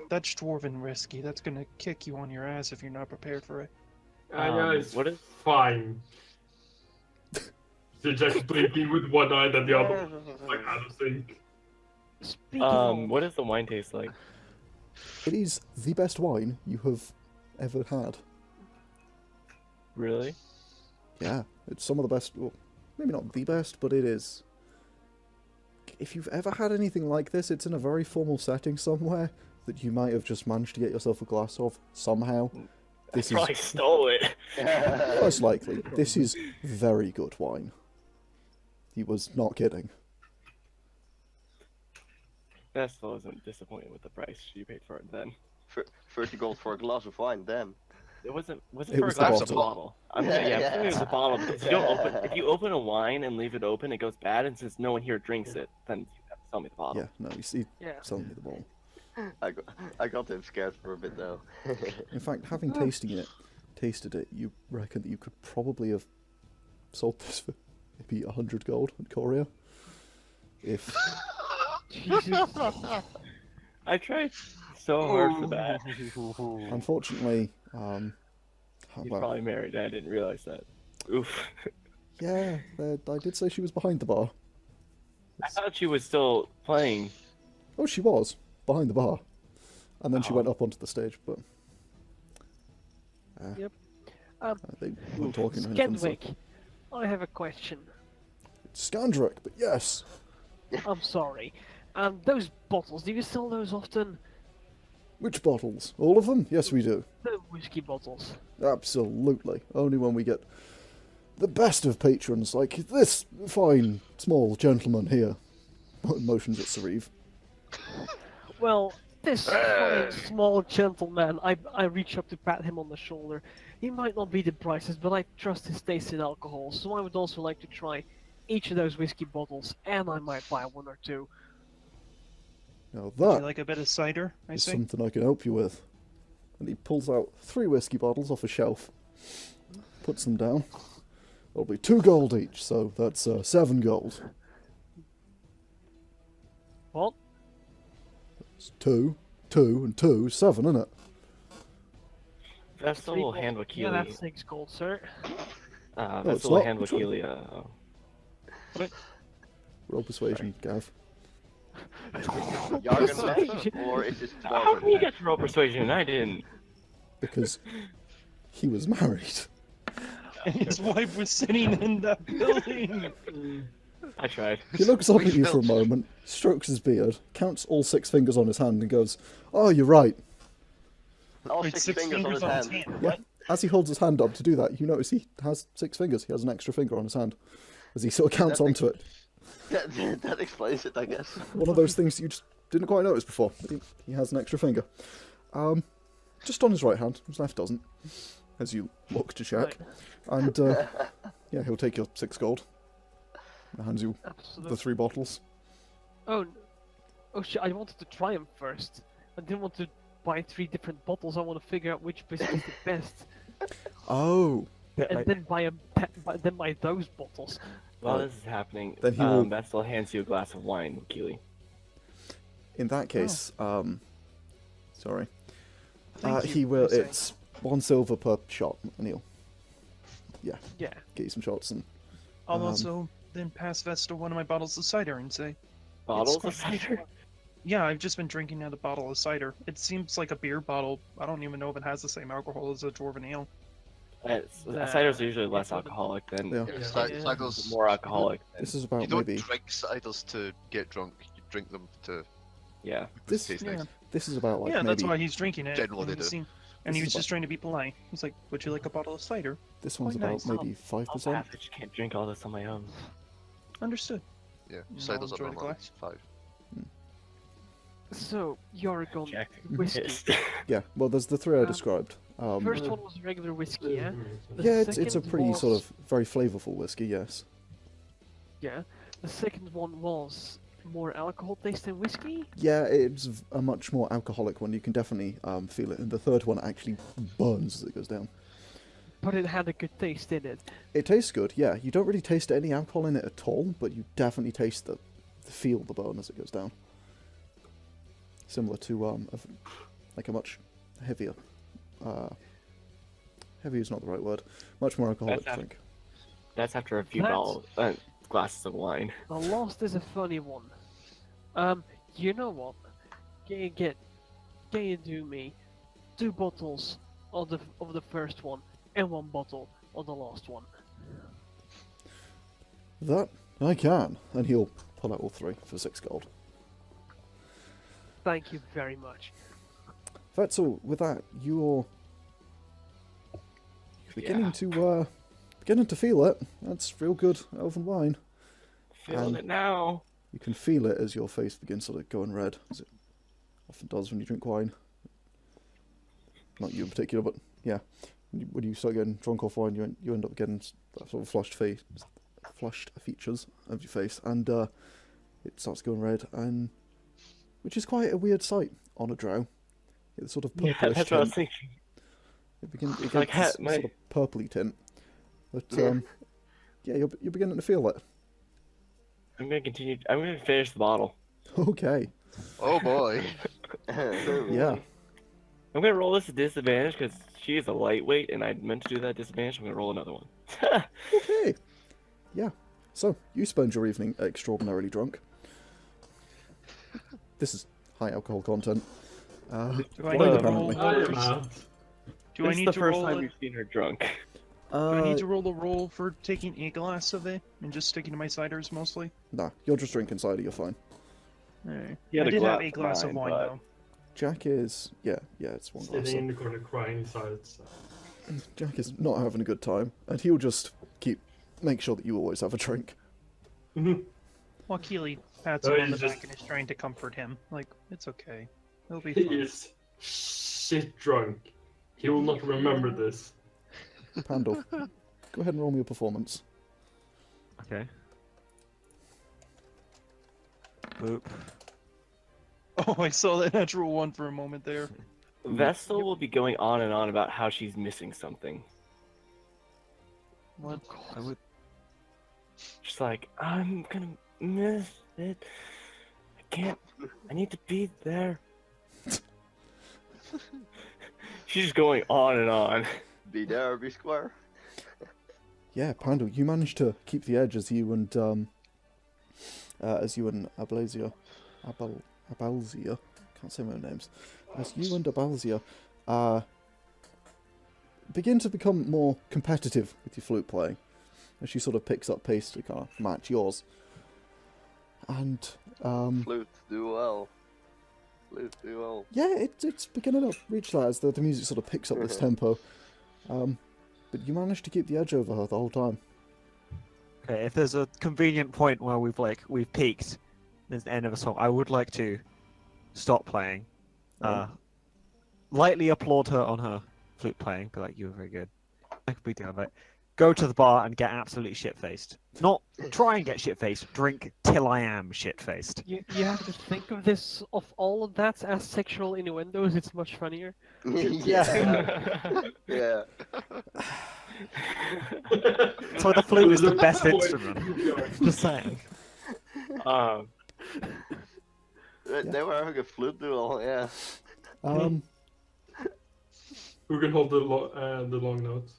that's dwarven whiskey. That's gonna kick you on your ass if you're not prepared for it. Yeah, it's what is- fine. So Jack's blinking with one eye, then the other like out of sync. Speaking of, What does the wine taste like? It is the best wine you have ever had. Really? Yeah, it's some of the best. Well, maybe not the best, but it is. If you've ever had anything like this, it's in a very formal setting somewhere that you might have just managed to get yourself a glass of somehow. This Probably is stole it. most likely. This is very good wine. He was not kidding. Vesztel isn't disappointed with the price you paid for it then. 30 gold for a glass of wine, damn. It wasn't It for was a the glass, it was a bottle. bottle. I'm saying, yeah, I'm saying it was a bottle because you don't open. If you open a wine and leave it open, it goes bad, and since no one here drinks it, then you have to sell me the bottle. Yeah, no, you see, yeah. selling me the bottle. I got him scared for a bit though. In fact, having tasted it, you reckon that you could probably have sold this for maybe 100 gold at Korea? If Jesus. I tried so hard for that. unfortunately, He's well, probably married. I didn't realize that. Oof. yeah, I did say she was behind the bar. I thought she was still playing. Oh, she was behind the bar, and then she Oh. went up onto the stage, but Yep. they weren't talking. or anything, so- Skedwick, I have a question. It's Skandrick, but yes, I'm sorry. Those bottles, do you sell those often? which bottles? All of them? Yes, we do. The whiskey bottles. Absolutely. Only when we get the best of patrons, like this fine small gentleman here. Motions at Sauriv. Well, this fine, small gentleman, I reach up to pat him on the shoulder. He might not be the brightest, but I trust his taste in alcohol, so I would also like to try each of those whiskey bottles, and I might buy one or two. Now Would that you like a bit of cider? I is say. something I can help you with. And he pulls out 3 whiskey bottles off a shelf, puts them down. It'll be 2 gold each, so that's 7 gold. What? It's 2, 2, and 2, 7, isn't it? Vesztel will hand Yeah, Wakili. that's 6 gold, sir. it's Vesztel will not. hand Which one? Wakili. Roll persuasion, Gav. Yargon left, or is this How come you Dwarven? get to roll persuasion and I didn't? Because he was married. And his wife was sitting in that building. I tried. He looks up at you for a moment, strokes his beard, counts all 6 fingers on his hand, and goes, "Oh, you're right." All Wait, 6 fingers on his hand. Yeah. As he holds his hand up to do that, you notice he has 6 fingers. He has an extra finger on his hand. As he sort of counts That onto it. That explains it, I guess. One of those things you just didn't quite notice before. But he has an extra finger. Just on his right hand. His left doesn't. As you look to check. And, yeah, he'll take your 6 gold. And hands you Absolutely. the 3 bottles. Oh, oh shit! I wanted to try them first. I didn't want to buy 3 different bottles. I want to figure out which whiskey is the best, Oh. and then then buy those bottles. While this is happening, Then he will- Vesztel hands you a glass of wine, Wakili. In that case, sorry. Thank you, He will. I say. It's 1 silver per shot, and he'll Yeah. get you some shots. And I'll Um, also then pass Vesztel one of my bottles of cider and say, Bottles quite of cider? "Yeah, I've just been drinking out a bottle of cider. It seems like a beer bottle. I don't even know if it has the same alcohol as a dwarven ale." Ciders are usually less alcoholic than yeah, Ciders. more alcoholic. this is You about don't maybe. drink ciders to get drunk. You drink them to Yeah. This taste Yeah. nice. This is about like yeah, that's maybe. why he's drinking it. Generally and they he do. seemed- This and he is was just trying to be polite. He's like, "Would you like a bottle of cider?" This one's quite about nice. maybe I'll 5%. pass. I just can't drink all this on my own. Understood. Yeah, No, ciders are enjoy the normally glass. 5. So Yargon Jack whiskey. pissed. Yeah, well, there's the 3 I Um, described. First one was regular whiskey, yeah. The Yeah, it's a second pretty sort was- of very flavourful whiskey. Yes. Yeah. The second one was more alcohol tasting whiskey. Yeah, it's a much more alcoholic one. You can definitely feel it. And the third one actually burns as it goes down. But it had a good taste in it. It tastes good. Yeah, you don't really taste any alcohol in it at all, but you definitely taste feel the burn as it goes down. Similar to like a much heavier. Heavy is not the right word. Much more alcoholic That's drink. That's after a few That's- glasses of wine. The last is a funny one. You know what? Can you do me 2 bottles of the first one and 1 bottle of the last one? That I can, and he'll pull out all 3 for 6 gold. Thank you very much. Vesztel, with that, you're beginning to feel it. That's real good elven wine. Feeling it now. You can feel it as your face begins sort of going red, as it often does when you drink wine. Not you in particular, but yeah, when you start getting drunk off wine, you end up getting that sort of flushed features of your face, and it starts going red, and which is quite a weird sight on a drow. It's sort of Yeah, purplish that's what I was tint. thinking. It gets Like, this my- sort of purpley tint. But Yeah. yeah, you're beginning to feel it. I'm gonna continue. I'm gonna finish the bottle. Okay. Oh boy. Yeah. I'm gonna roll this at disadvantage because she is a lightweight, and I meant to do that at disadvantage. I'm gonna roll another one. Okay. Yeah. So you spend your evening extraordinarily drunk. This is high alcohol content. Do I Wine need to apparently. roll? I am out. Do I This is need the to first roll? time A, we've seen her drunk. do I need to roll a roll for taking a glass of it and just sticking to my ciders mostly? Nah, you're just drinking cider. You're fine. Alright. He had I a did have glass a glass of of wine wine, though. Jack is yeah, it's one glass. Sitting in the corner crying inside. So. Jack is not having a good time, and he'll just make sure that you always have a drink. While Keely pats Oh, him on the he's back just- and is trying to comfort him. Like, it's okay. It'll be He fine. is shit drunk. He will not remember this. Pandal, go ahead and roll me a performance. Okay. Boop. Oh, I saw that natural 1 for a moment there. Vesztel will be going on and on about how she's missing something. What? I would. She's like, I'm gonna miss it. I can't. I need to be there. She's going on and on. Be there or be square. Yeah, Pandal, you managed to keep the edge as you and Abalzia, can't say my own names, as you and Abalzia begin to become more competitive with your flute playing, as she sort of picks up pace to kind of match yours. And Flute, do well. Flute, do well. yeah, it's beginning to reach that as the music sort of picks up this tempo. But you managed to keep the edge over her the whole time. Okay, if there's a convenient point where we've peaked, there's the end of a song, I would like to stop playing, lightly applaud her on her flute playing, be like, you were very good. Make a big deal of it. Go to the bar and get absolutely shit-faced. Not try and get shit-faced, drink till I am shit-faced. You have to think of this, of all of that, as sexual innuendos. It's much funnier. Yeah. Yeah. So the flute is the There's a best point. instrument. Just saying. They were having a flute duel, yeah. Who can hold the long notes?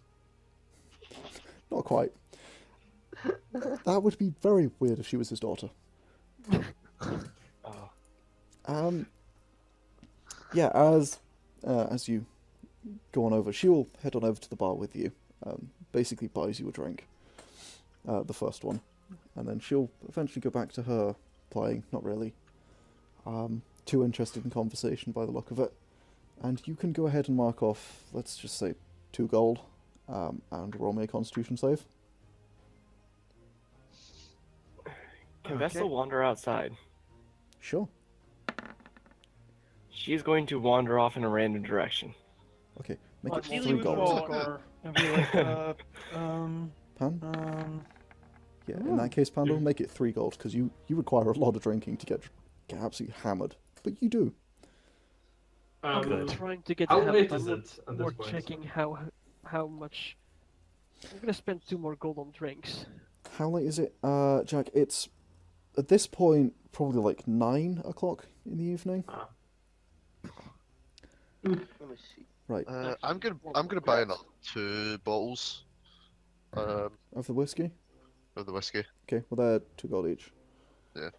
Not quite. That would be very weird if she was his daughter. Yeah, as you go on over, she will head on over to the bar with you. Basically buys you a drink, the first one, and then she'll eventually go back to her playing. Not really too interested in conversation by the look of it. And you can go ahead and mark off, let's just say, 2 gold, and roll me a Constitution save. Can Vesztel wander outside? Sure. She's going to wander off in a random direction. Okay, make it Ideally 3 would gold. walk and be like, Pan? Yeah, in that case, Pandal, make it 3 gold, because you require a lot of drinking to get absolutely hammered. But you do. I'm not trying to get How hammered, late I'm is more- it at more this point? checking how much. I'm gonna spend 2 more gold on drinks. How late is it, Jack? It's, at this point, probably like 9 o'clock in the evening. Let me see. Right, I'm gonna buy another 2 bottles of the whiskey? of the whiskey. Okay, well they're 2 gold each. Yeah.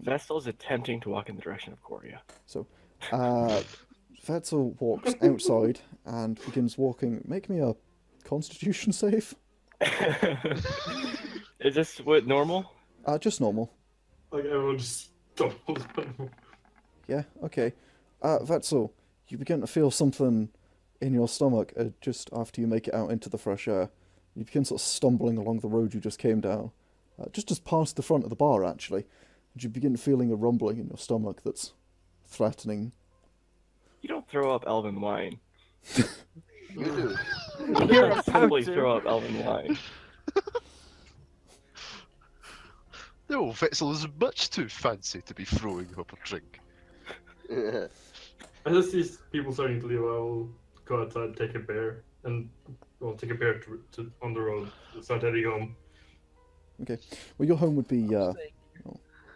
Vestal is attempting to walk in the direction of Korea. So, Vesztel walks outside and begins walking. Make me a Constitution save. Is this what normal? Just normal. Like everyone just stumbles. Yeah, okay. Vesztel, you begin to feel something in your stomach just after you make it out into the fresh air. You begin sort of stumbling along the road you just came down. Just as past the front of the bar, actually. And you begin feeling a rumbling in your stomach that's threatening. You don't throw up elven wine. You do. You don't simply throw up elven wine. No, Vesztel is much too fancy to be throwing up a drink. I just see people starting to leave. I will go outside, take a beer, and take a beer to on the road. Start heading home. Okay. Well, your home would be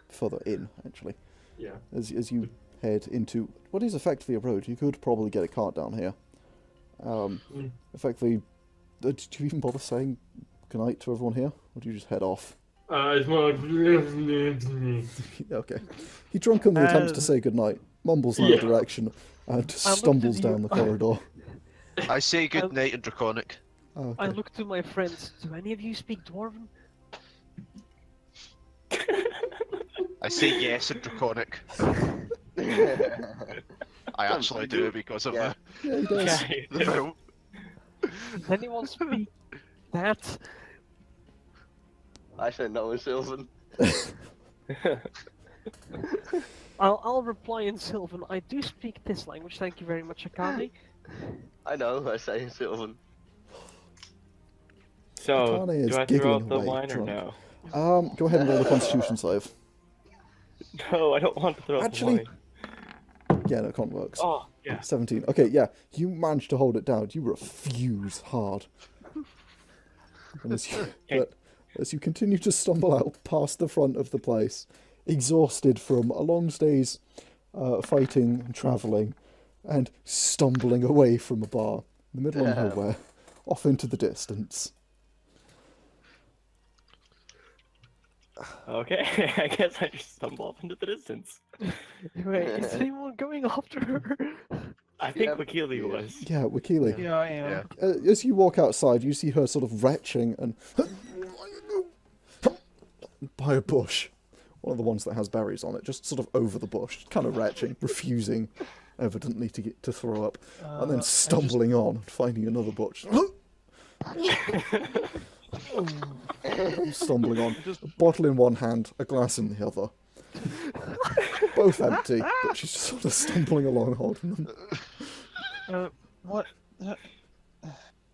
further in, actually. Yeah. As you head into what is effectively a road. You could probably get a cart down here. Effectively, did you even bother saying goodnight to everyone here? Or do you just head off? It's more like. Okay. He drunkenly attempts to say goodnight, mumbles in the direction, and stumbles down the corridor. I say good night in Draconic. Oh, I okay. look to my friends. Do any of you speak Dwarven? I say yes in Draconic. I actually do because of Yeah. Yeah, he does. the film. Does anyone speak that? I said no in Sylvan. I'll reply in Sylvan. I do speak this language. Thank you very much, Akane. I know, I say in Sylvan. So, Akane is do I throw giggling up the away, wine drunk. or no? Go ahead and roll the Constitution save. No, I don't want to throw Actually- up the wine. Yeah, no, can't works. Oh, yeah. 17. Okay, yeah, you managed to hold it down. You refuse hard. And as you continue to stumble out past the front of the place, exhausted from a long day's fighting and travelling, and stumbling away from a bar in the middle of Damn. nowhere, off into the distance. Okay, I guess I just stumble off into the distance. Wait, is anyone going after her? I think Yep. Wakili Yeah. was. Yeah, Wakili. Yeah, I am. Yeah. As you walk outside, you see her sort of retching and by a bush. One of the ones that has berries on it, just sort of over the bush, kind of retching, refusing, evidently, to throw up, and then stumbling on, finding another bush. Stumbling on, a bottle in one hand, a glass in the other. Both empty, but she's just sort of stumbling along holding them. What?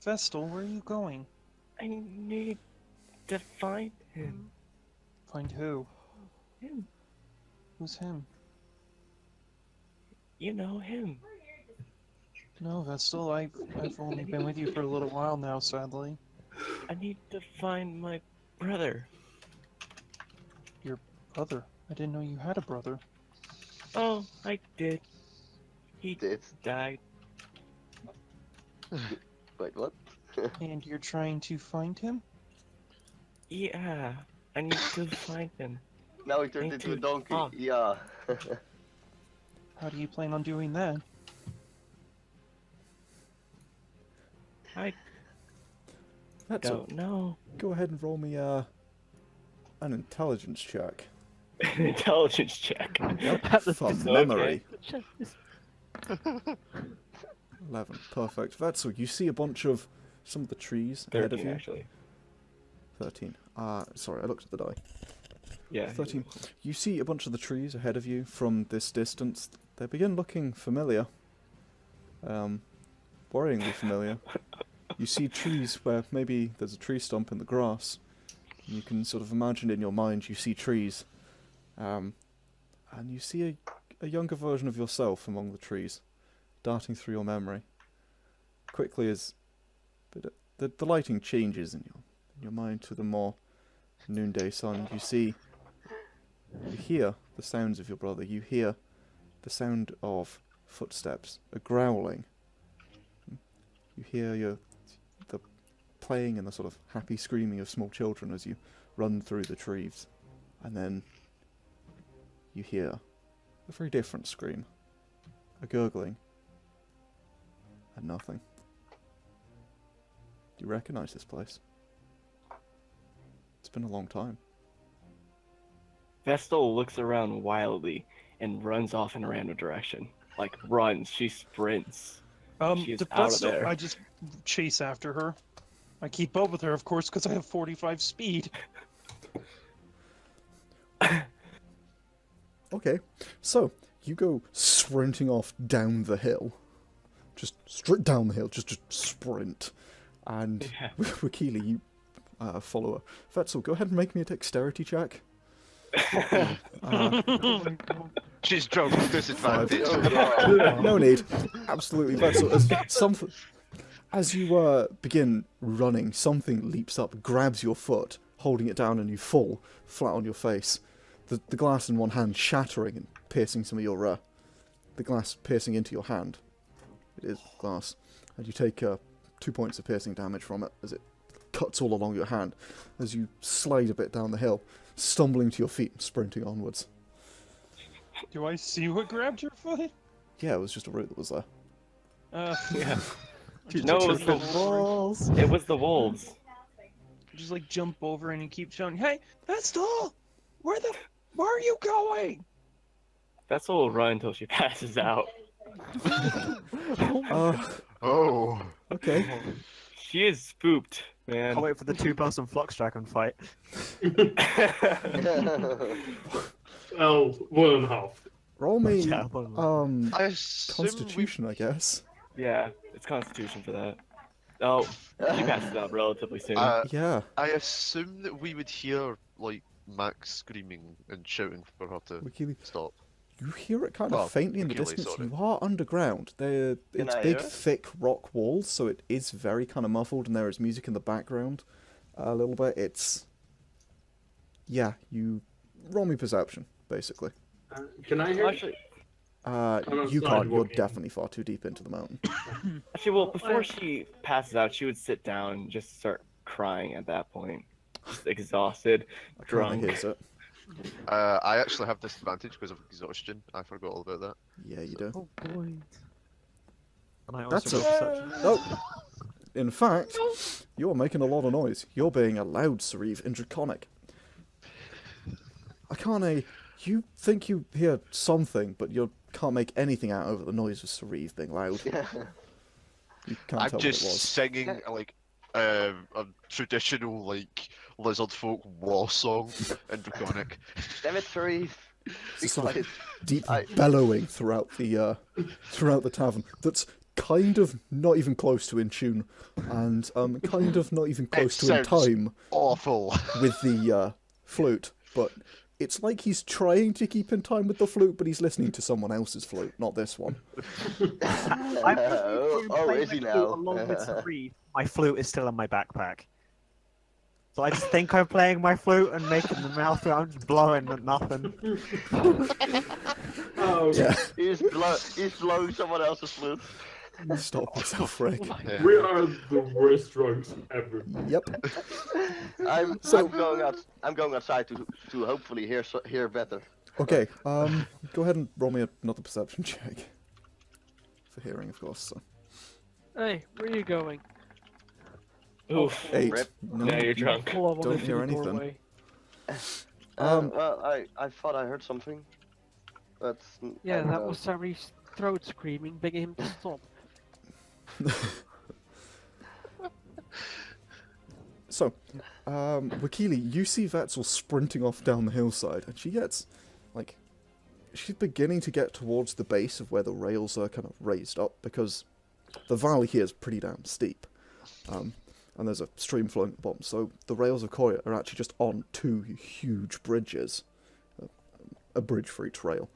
Vesztel, where are you going? I need to find him. Find who? Him. Who's him? You know him. No, Vesztel, I've only been with you for a little while now, sadly. I need to find my brother. Your brother? I didn't know you had a brother. Oh, I did. He Did. died. Wait, what? And you're trying to find him? Yeah, I need to find him. Now he turned Me into a too. donkey. Oh. Yeah. How do you plan on doing that? I That's don't know. Go ahead and roll me an intelligence check. Intelligence check. From Okay. memory. Check this. 11. Perfect. Vesztel, you see a bunch of some of the trees ahead of 13, you. actually. 13. Sorry, I looked at the die. Yeah. 13. You see a bunch of the trees ahead of you from this distance. They begin looking familiar. Worryingly familiar. You see trees where maybe there's a tree stump in the grass. You can sort of imagine in your mind you see trees. And you see a younger version of yourself among the trees, darting through your memory. Quickly as the lighting changes in your mind to the more noonday sun, you hear the sounds of your brother. You hear the sound of footsteps, a growling. You hear the playing and the sort of happy screaming of small children as you run through the trees. And then you hear a very different scream. A gurgling. And nothing. Do you recognise this place? It's been a long time. Vesztel looks around wildly and runs off in a random direction. Like runs, she sprints. She's The out of Vesztel, there. I just chase after her. I keep up with her, of course, because I have 45 speed. Okay, so you go sprinting off down the hill. Just straight down the hill, just sprint. And Yeah. Wakili, you follow her. Vesztel, go ahead and make me a dexterity check. She's drunk with disadvantage. No need. Absolutely. Vesztel, as you begin running, something leaps up, grabs your foot, holding it down, and you fall flat on your face. The glass in one hand shattering and piercing some of your... the glass piercing into your hand. It is glass. And you take 2 points of piercing damage from it as it cuts all along your hand as you slide a bit down the hill, stumbling to your feet and sprinting onwards. Do I see what grabbed your foot? Yeah, it was just a root that was there. Yeah. Just No, like, it was the wolves. just like jump over and you keep shouting, "Hey, Vesztel! Where are you going?" Vesztel will run until she passes out. Oh. Okay. She is spooked, man. I'll wait for the two-person Flux Dragon fight. Well, 1.5. Roll me, Yeah, I assume Constitution, I guess. Yeah, it's Constitution for that. Oh, she passes out relatively soon. Yeah. I assume that we would hear like Max screaming and shouting for her to Wakili, stop. you hear it kind Well, of faintly in the Wakili, distance. sorry. You are underground. It's I big, hear it? thick rock walls, so it is very kind of muffled, and there is music in the background a little bit. It's... Yeah, you... Roll me perception, basically. Can I hear? Actually, You outside can't. You're walking. definitely far too deep into the mountain. Actually, well, Well, before she passes out, she would sit down and just start crying at that point. Just exhausted, I kind drunk. of hears it. I actually have disadvantage because of exhaustion. I forgot all about that. Yeah, you do. Oh boy. And I That's also a- roll perception. Oh, in fact, you're making a lot of noise. You're being a loud Sauriv in Draconic. Akane, you think you hear something, but you can't make anything out over the noise of Sauriv being loud. You can't I'm tell just what it was. singing like a traditional like lizard folk war song in Draconic. Damn it, Sauriv. It's a sort of deep I- bellowing throughout the tavern. That's kind of not even close to in tune, and kind of not even close to in sounds time Awful. with the flute. But it's like he's trying to keep in time with the flute, but he's listening to someone else's flute, not this one. Oh, is he now? Along with Sauriv, my flute is still in my backpack. So I just think I'm playing my flute and making the mouth sound, blowing at nothing. Oh, Yeah, He's blowing someone else's flute. stop yourself, Rick. Yeah. we are the worst drunks ever. Yep. I'm going outside to hopefully hear better. Okay. Go ahead and roll me another perception check. For hearing, of course. So. Hey, where are you going? Oof. 8. Rip. No, Now you're drunk. Pull up Don't into hear the anything. doorway. Well, I thought I heard something, but Yeah, I that don't was Sariv's throat screaming, begging him to stop. So, Wakili, you see Vesztel sprinting off down the hillside, and she gets, like, she's beginning to get towards the base of where the rails are kind of raised up, because the valley here is pretty damn steep. And there's a stream flowing at the bottom, so the rails of Koya are actually just on 2 huge bridges, a bridge for each rail,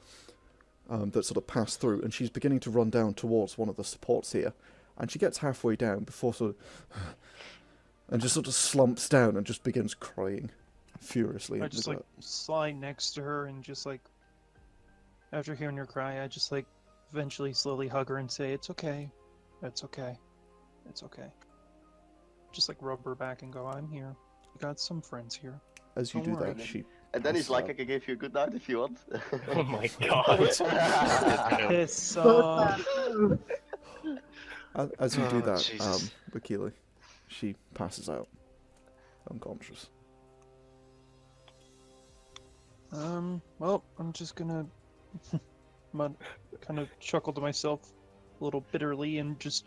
that sort of pass through, and she's beginning to run down towards one of the supports here, and she gets halfway down before sort of, and just sort of slumps down and just begins crying furiously. I into just the like dirt. slide next to her and just like, after hearing her cry, I just like eventually slowly hug her and say, "It's okay, it's okay, it's okay." Just like rub her back and go, "I'm here. We got some friends here." As you don't do worry. that, she And then he's passes like, out. I can give you a good night if you want. Oh my god. Piss Oh, off. As you do Oh, that, Jesus. Wakili, she passes out, unconscious. Well, I'm just gonna kind of chuckle to myself a little bitterly and just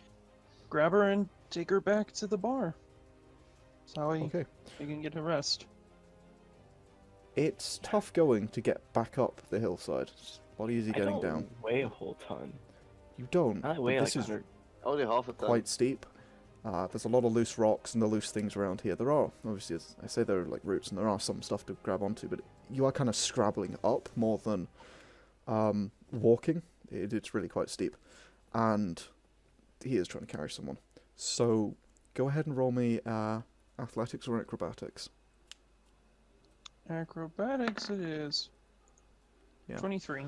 grab her and take her back to the bar. So I Okay. can get a rest. It's tough going to get back up the hillside. It's a lot easier I getting don't down. weigh a whole ton. You don't. I but weigh like this is 100. Only half a ton. quite steep. There's a lot of loose rocks and the loose things around here. There are, obviously, as I say, there are like roots and there are some stuff to grab onto, but you are kind of scrabbling up more than walking. It's really quite steep. And he is trying to carry someone. So go ahead and roll me athletics or acrobatics. Acrobatics it is. Yeah. 23.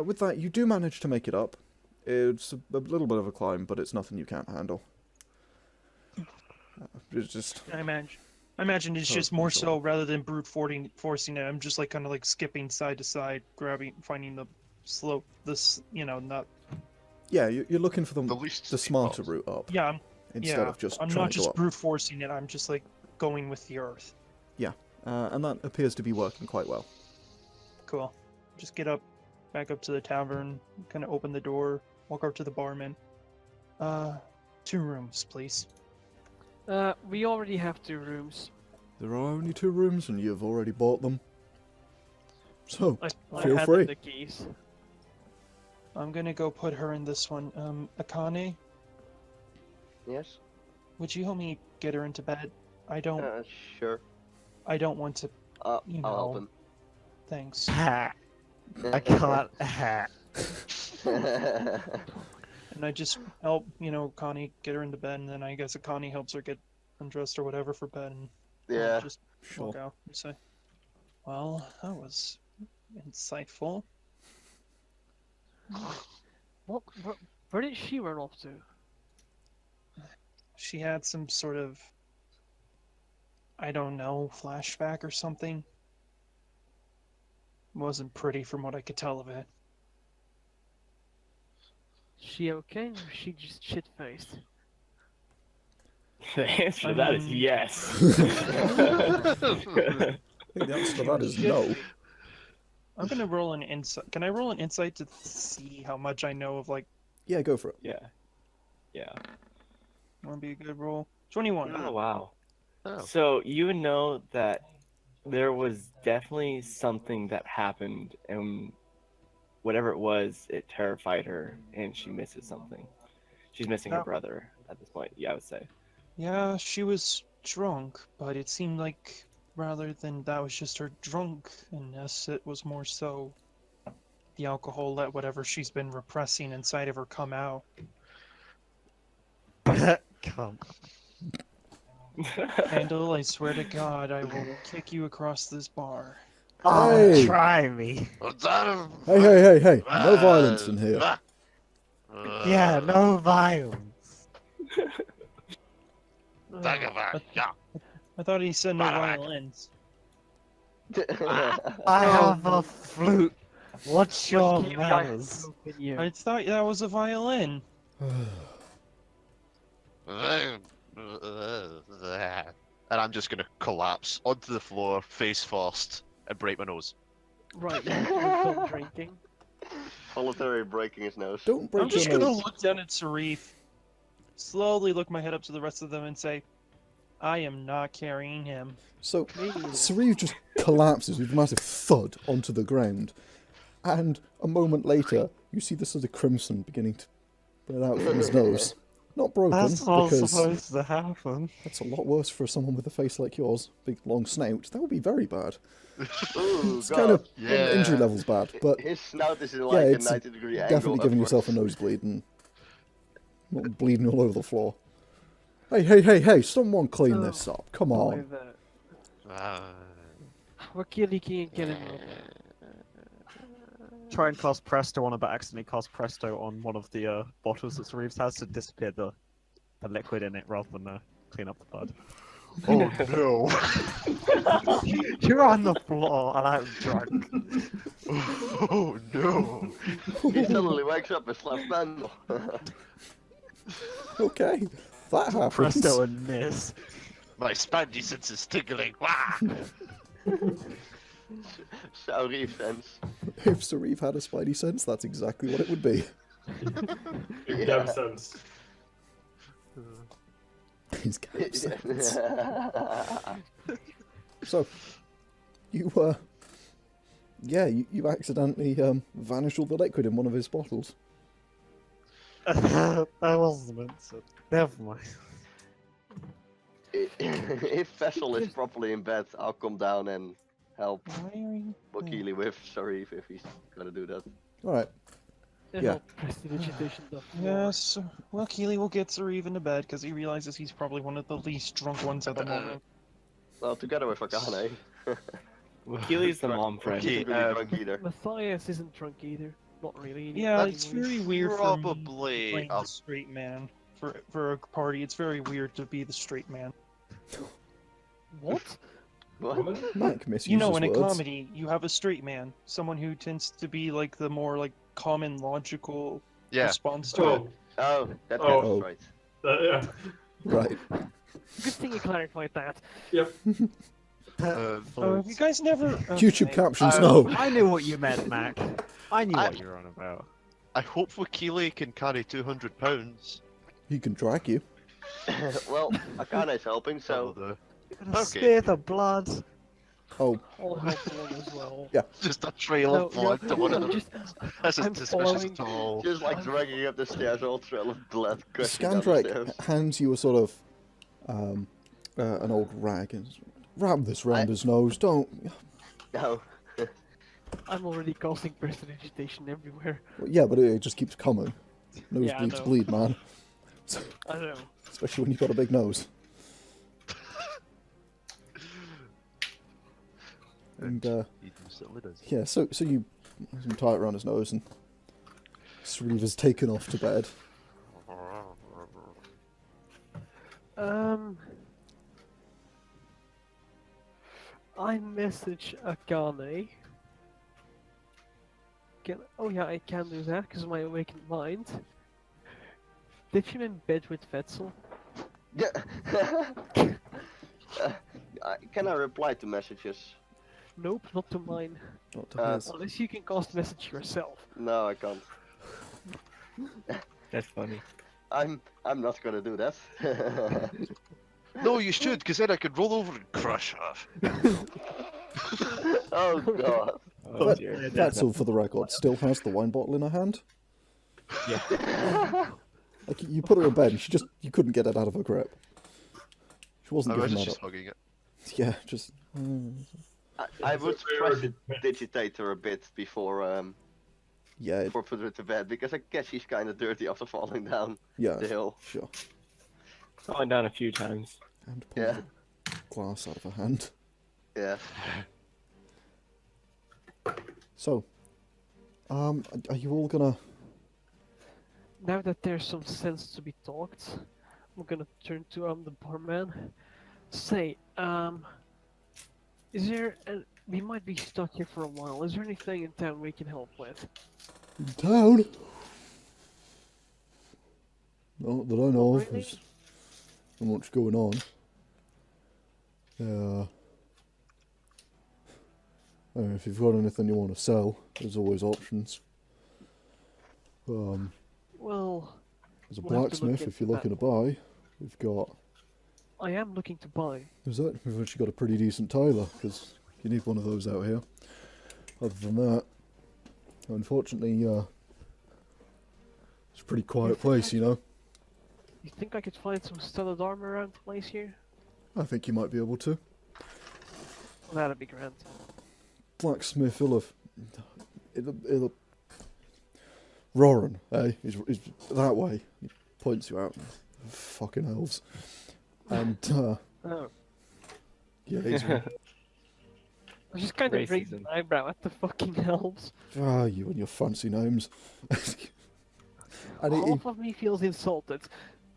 With that, you do manage to make it up. It's a little bit of a climb, but it's nothing you can't handle. It's just... I imagine it's Oh, just more sure. so rather than brute forcing it. I'm just like kind of like skipping side to side, finding the slope. Not. Yeah, you're looking for The least the steep smarter parts. route up, Yeah, instead yeah. of just I'm trying not to go just up. brute forcing it. I'm just like going with the earth. And that appears to be working quite well. Cool. Just get up, back up to the tavern, kind of open the door, walk up to the barman. 2 rooms, please. We already have 2 rooms. There are only 2 rooms, and you've already bought them. So, I Feel had free. the keys. I'm gonna go put her in this one. Akane, Yes? would you help me get her into bed? I don't Sure. want to. You I'll know. help him. Thanks. Ha! I can't. Ha! And I just help, Connie get her into bed, and then I guess Connie helps her get undressed or whatever for bed, and I'll Yeah. just sure. walk out and say, "Well, that was insightful." What? Where did she run off to? She had some sort of, I don't know, flashback or something. Wasn't pretty from what I could tell of it. She okay, or she just shit-faced? The answer to that is yes. I think the answer to that is no. I'm gonna roll an insight. Can I roll an insight to see how much I know of, like, Yeah, go for it. Yeah. Yeah. wanna be a good roll? 21. Oh wow. Oh. So you know that there was definitely something that happened, and whatever it was, it terrified her, and she misses something. She's missing her Oh. brother at this point. Yeah, I would say. Yeah, she was drunk, but it seemed like rather than that was just her drunkenness, it was more so the alcohol let whatever she's been repressing inside of her come out. Come. Pandal, I swear to God, I will kick you across this bar. Oh, Hey! try me. Hey! No violence in here. Yeah, no violence. I thought he said no violence. I have a flute. What's your Keep manners? open you. I thought that was a violin. And I'm just gonna collapse onto the floor, face first, and break my nose. Right, you're done drinking. Voluntary breaking his nose. Don't I'm break just your gonna nose. look down at Sauriv, slowly look my head up to the rest of them and say, I am not carrying him. So, Me neither. Sauriv just collapses with a massive thud onto the ground. And a moment later, you see the sort of crimson beginning to spread out from his nose. Not broken, That's not because supposed to happen. that's a lot worse for someone with a face like yours. Big, long snout. That would be very bad. Ooh, It's God. kind of, Yeah. injury level's bad, but His snout is in yeah, like a it's 90-degree angle. definitely giving yourself a upwards. nosebleed and not bleeding all over the floor. Hey, someone clean this up. Come on. With, Wakili can't get him up. Try and cast Presto on it, but accidentally cast Presto on one of the bottles that Sauriv has to disappear the liquid in it rather than clean up the blood. Oh no! You're on the floor and I'm drunk. Oh no! He suddenly wakes up and slaps Pandal. Okay, that happens. Presto and miss. My spidey sense is tingling. Wah! Sauriv sense. If Sauriv had a spidey sense, that's exactly what it would be. Damn sense. His gap sense. So, you you accidentally vanished all the liquid in one of his bottles. That wasn't meant to. Never mind. If Vesztel is properly in bed, I'll come down and help Why are you... Wakili with Sauriv if he's gonna do that. Alright, And Yeah. I'll prestidigitation the floor. Yes, well, Keely will get Sauriv into bed because he realizes he's probably one of the least drunk ones at the moment. Well, together with Akane. Keely's the mom friend. Okay, He's really drunk either. Matthias isn't drunk either. Not really. Yeah, Not it's really. very weird for me Probably. playing the straight man. For a party, it's very weird to be the straight man. What? What? Mac misuses You know, in a words. comedy, you have a straight man, someone who tends to be like the more like common logical Yeah. response to it. Oh, that Oh. sounds right. Yeah. Right. Good thing you clarified that. Yep. Oh, have you guys never? YouTube okay. captions, no. I knew what you meant, Mac. I knew I- what you were on about. I hope Wakili can carry 200 pounds. He can drag you. Well, Akane's helping, So so You're gonna Okay. spare the blood. Oh, I'll help along as well. just a trail No, of blood to one of them. just, This is I'm suspicious following- at all. just like dragging up the stairs, all trail of blood gushing down the stairs. Scandrake hands you a sort of an old rag and says, wrap this round his nose. Don't. No. I'm already causing prestidigitation everywhere. Well, yeah, but it just keeps coming. Nose Yeah, I bleeds know. bleed, man. I don't know. Especially when you've got a big nose. And He certainly does. yeah, so you tie it around his nose and Sauriv has taken off to bed. I message Akane. Oh yeah, I can do that because of my awakened mind. Did you in bed with Vesztel? Yeah. Can I reply to messages? Nope, not to mine. Not to his. Unless you can cast message yourself. No, I can't. That's funny. I'm not gonna do that. No, you should, because then I could roll over and crush half. Oh god. Oh, But dear. Vesztel, for the record, still has the wine bottle in her hand. Yeah. Like, you put her in bed and you couldn't get it out of her grip. She I wasn't imagine giving that she's up. hugging it. Yeah, just... I would digitate her a bit before yeah, before putting her to bed because I guess she's kind of dirty after falling down yeah, the hill. sure. Fallen down a few times. And pulled Yeah. the glass out of her hand. Yeah. So, are you all gonna... Now that there's some sense to be talked, I'm gonna turn to the barman. Say, is there? We might be stuck here for a while. Is there anything in town we can help with? In town? Not that I know of. Really? There's not much going on. Yeah. I mean, if you've got anything you want to sell, there's always options. Well, There's a we'll have to look blacksmith if you're into looking that. to buy. We've got... I am looking to buy. Is that? We've actually got a pretty decent tiler, because you need one of those out here. Other than that, unfortunately, it's a pretty quiet place, you know. You think I could find some studded armor around the place here? I think you might be able to. That'd be grand. Blacksmith, it'll Roran, eh? He's that way. He points you out. Fucking elves. And, Oh, yeah, he's... I just kind of raised Racism. an eyebrow at the fucking elves. you and your fancy names. And Half of me feels insulted.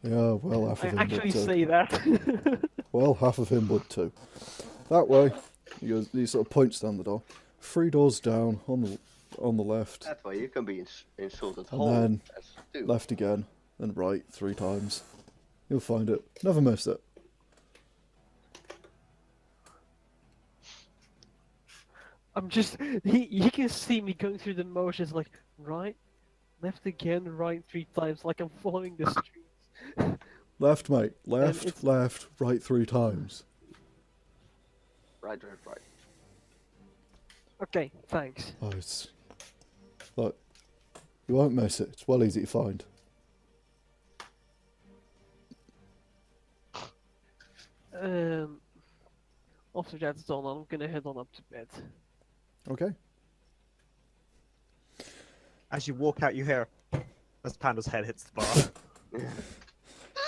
yeah, well, half I of him actually would too. say that. Well, half of him would too. That way, he sort of points down the door. 3 doors down, on the left, That way you can be insulted And whole then as two. left again, and right 3 times. You'll find it. Never miss it. I'm just, you can see me going through the motions like, right, left again, right 3 times, like I'm following the streets. Left, mate. it's- Left, left, right 3 times. Right. Okay, thanks. Oh, it's... Look, you won't miss it. It's well easy to find. After that's done, I'm gonna head on up to bed. Okay. As you walk out, you hear as Pandal's head hits the bar.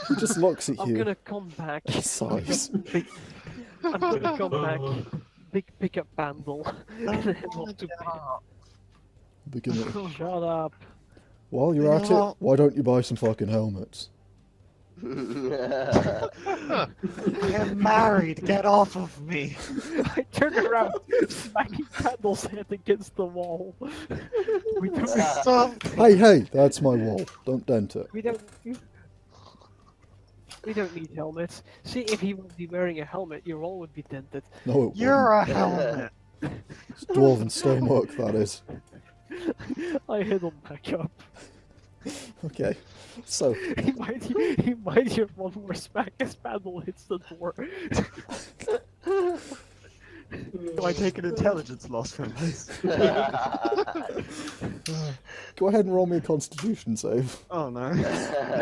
He just looks at I'm you. gonna come back. Sighs. I'm gonna come back, pick up Pandal, and head off to bed. Begin Shut up. While you're at it, why don't you buy some fucking helmets? I am married. Get off of me. I turn around, smacking Pandal's head against the wall. We don't, Stop. Hey, that's my wall. Don't dent it. we don't need helmets. See, if he would be wearing a helmet, your wall would be dented. No, it You're wouldn't. a helmet. It's dwarven stonework, that is. I head on back up. Okay, so, He might hear one more smack as Pandal hits the door. Do I take an intelligence loss from this? go ahead and roll me a constitution save. Oh no.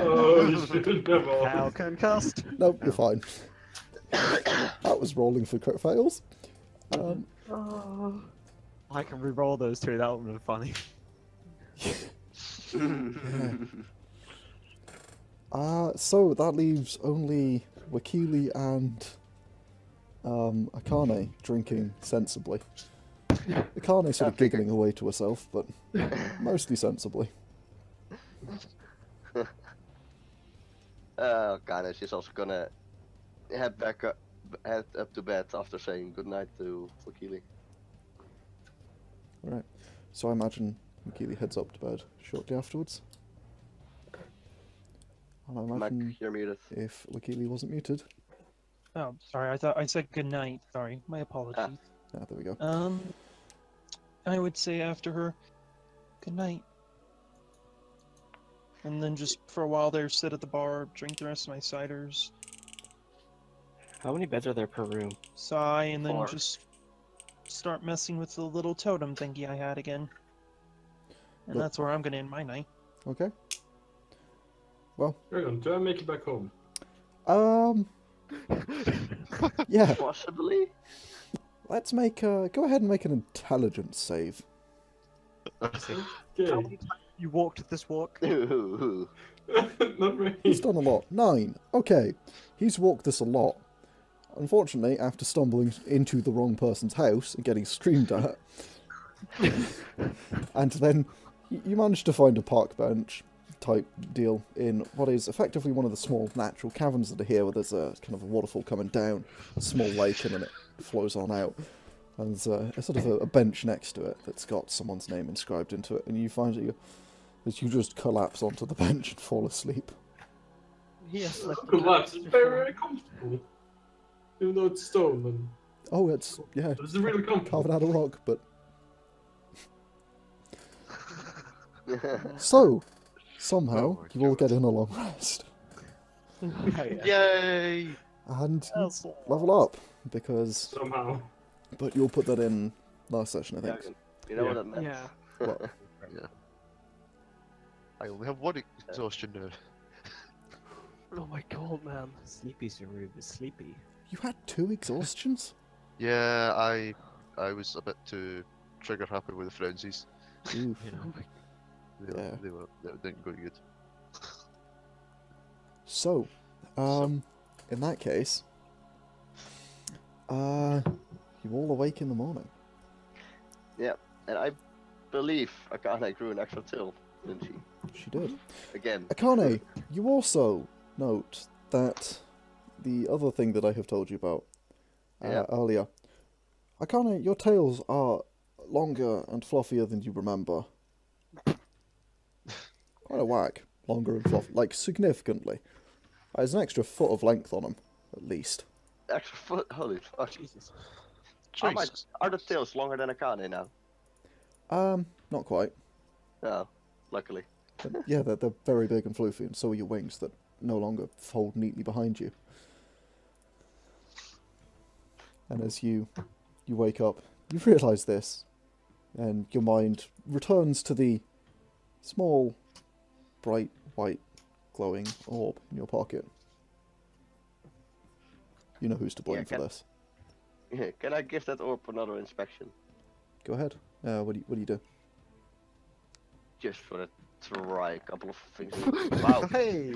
Oh, you should never. How concussed? Nope, you're fine. That was rolling for crit fails. Oh, I can re-roll those 2. That would have been funny. So that leaves only Wakili and Akane drinking sensibly. Akane sort of giggling away to herself, but mostly sensibly. Akane, she's also gonna head up to bed after saying goodnight to Wakili. Alright. So I imagine Keely heads up to bed shortly afterwards. And I Mac, imagine you're muted. if Wakili wasn't muted. Oh, sorry. I thought I said good night. Sorry, my apologies. Ah, there we go. I would say after her, good night. And then just for a while there, sit at the bar, drink the rest of my ciders, How many beds are there per room? sigh, and then 4. just start messing with the little totem thingy I had again. And But- that's where I'm gonna end my night. Okay. Yargon, do I make it back home? Yeah, Possibly? let's make go ahead and make an intelligence save. Okay. How many times you walked this walk? Not really. He's done a lot. 9. Okay. He's walked this a lot. Unfortunately, after stumbling into the wrong person's house and getting screamed at, and then you managed to find a park bench type deal in what is effectively one of the small natural caverns that are here, where there's a kind of a waterfall coming down, a small lake, and then it flows on out. And there's a sort of a bench next to it that's got someone's name inscribed into it, and you find that you just collapse onto the bench and fall asleep. He has slept the Collapse. night It's before. very comfortable. Even though it's stone, and Oh, it's, yeah, it's really comfortable. carved out of rock, but... So, somehow, Oh my you all God. get in a long rest. Yay! And you That's level up, because... Somehow. But you'll put that in last session, I think. Yargon, you know Yeah. what that meant? Yeah. What? I only have one exhaustion now. Oh my god, man. Sleepy Sauriv is sleepy. You had 2 exhaustions? Yeah, I was a bit too trigger happy with the frenzies. Ooh. Oh my Yeah. They didn't go good. So, in that case, you all awake in the morning. And I believe Akane grew an extra tail, didn't she? She did. Again. Akane, you also note that the other thing that I have told you about Yeah. earlier. Akane, your tails are longer and fluffier than you remember. Quite a whack. Longer and fluffy. Like, significantly. There's an extra foot of length on them, at least. Extra foot? Holy fuck. Jesus. Jesus. Are the tails longer than Akane now? Not quite. No, luckily. But yeah, they're very big and floofy, and so are your wings that no longer fold neatly behind you. And as you wake up, you realise this, and your mind returns to the small, bright, white, glowing orb in your pocket. You know who's to blame Yeah, for can- this. Can I give that orb another inspection? Go ahead. What do you do? Just for a try, a couple of things. Wow. Hey!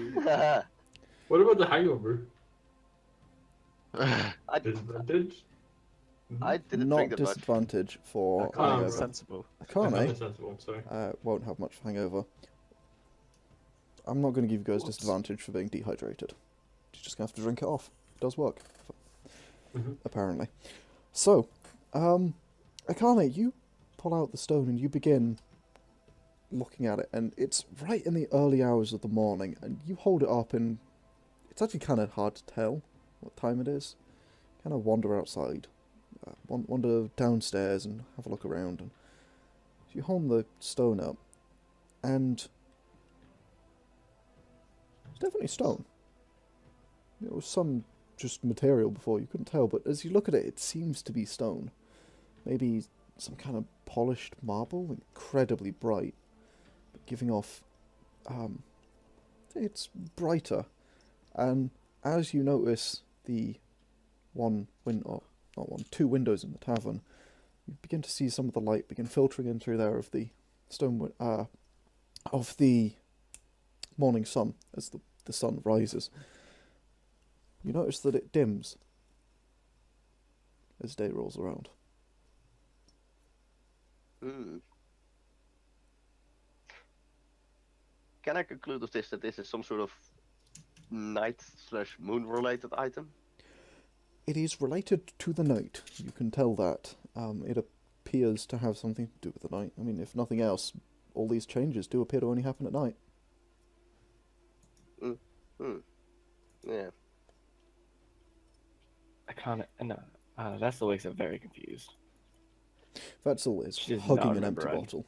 What about the hangover? I Disadvantage? didn't Not drink that much. disadvantage for Oh, hangover. right. Sensible. Akane That's sensible, sorry. won't have much hangover. I'm not going to give you guys Whoops. disadvantage for being dehydrated. You're just going to have to drink it off. It does work, Mhm. apparently. So, Akane, you pull out the stone and you begin looking at it, and it's right in the early hours of the morning, and you hold it up, and it's actually kind of hard to tell what time it is. Kind of wander outside, wander downstairs and have a look around, and you hold the stone up, and it's definitely stone. There was some just material before, you couldn't tell, but as you look at it, it seems to be stone. Maybe some kind of polished marble, incredibly bright, but giving off, it's brighter. And as you notice the two windows in the tavern, you begin to see some of the light begin filtering in through there of the stone, of the morning sun as the sun rises. You notice that it dims as day rolls around. Hmm. Can I conclude of this that this is some sort of night slash moon related item? It is related to the night. You can tell that. It appears to have something to do with the night. I mean, if nothing else, all these changes do appear to only happen at night. Yeah. Akane, no, Vesztel wakes up very confused. Vesztel is She does hugging not an empty remember bottle.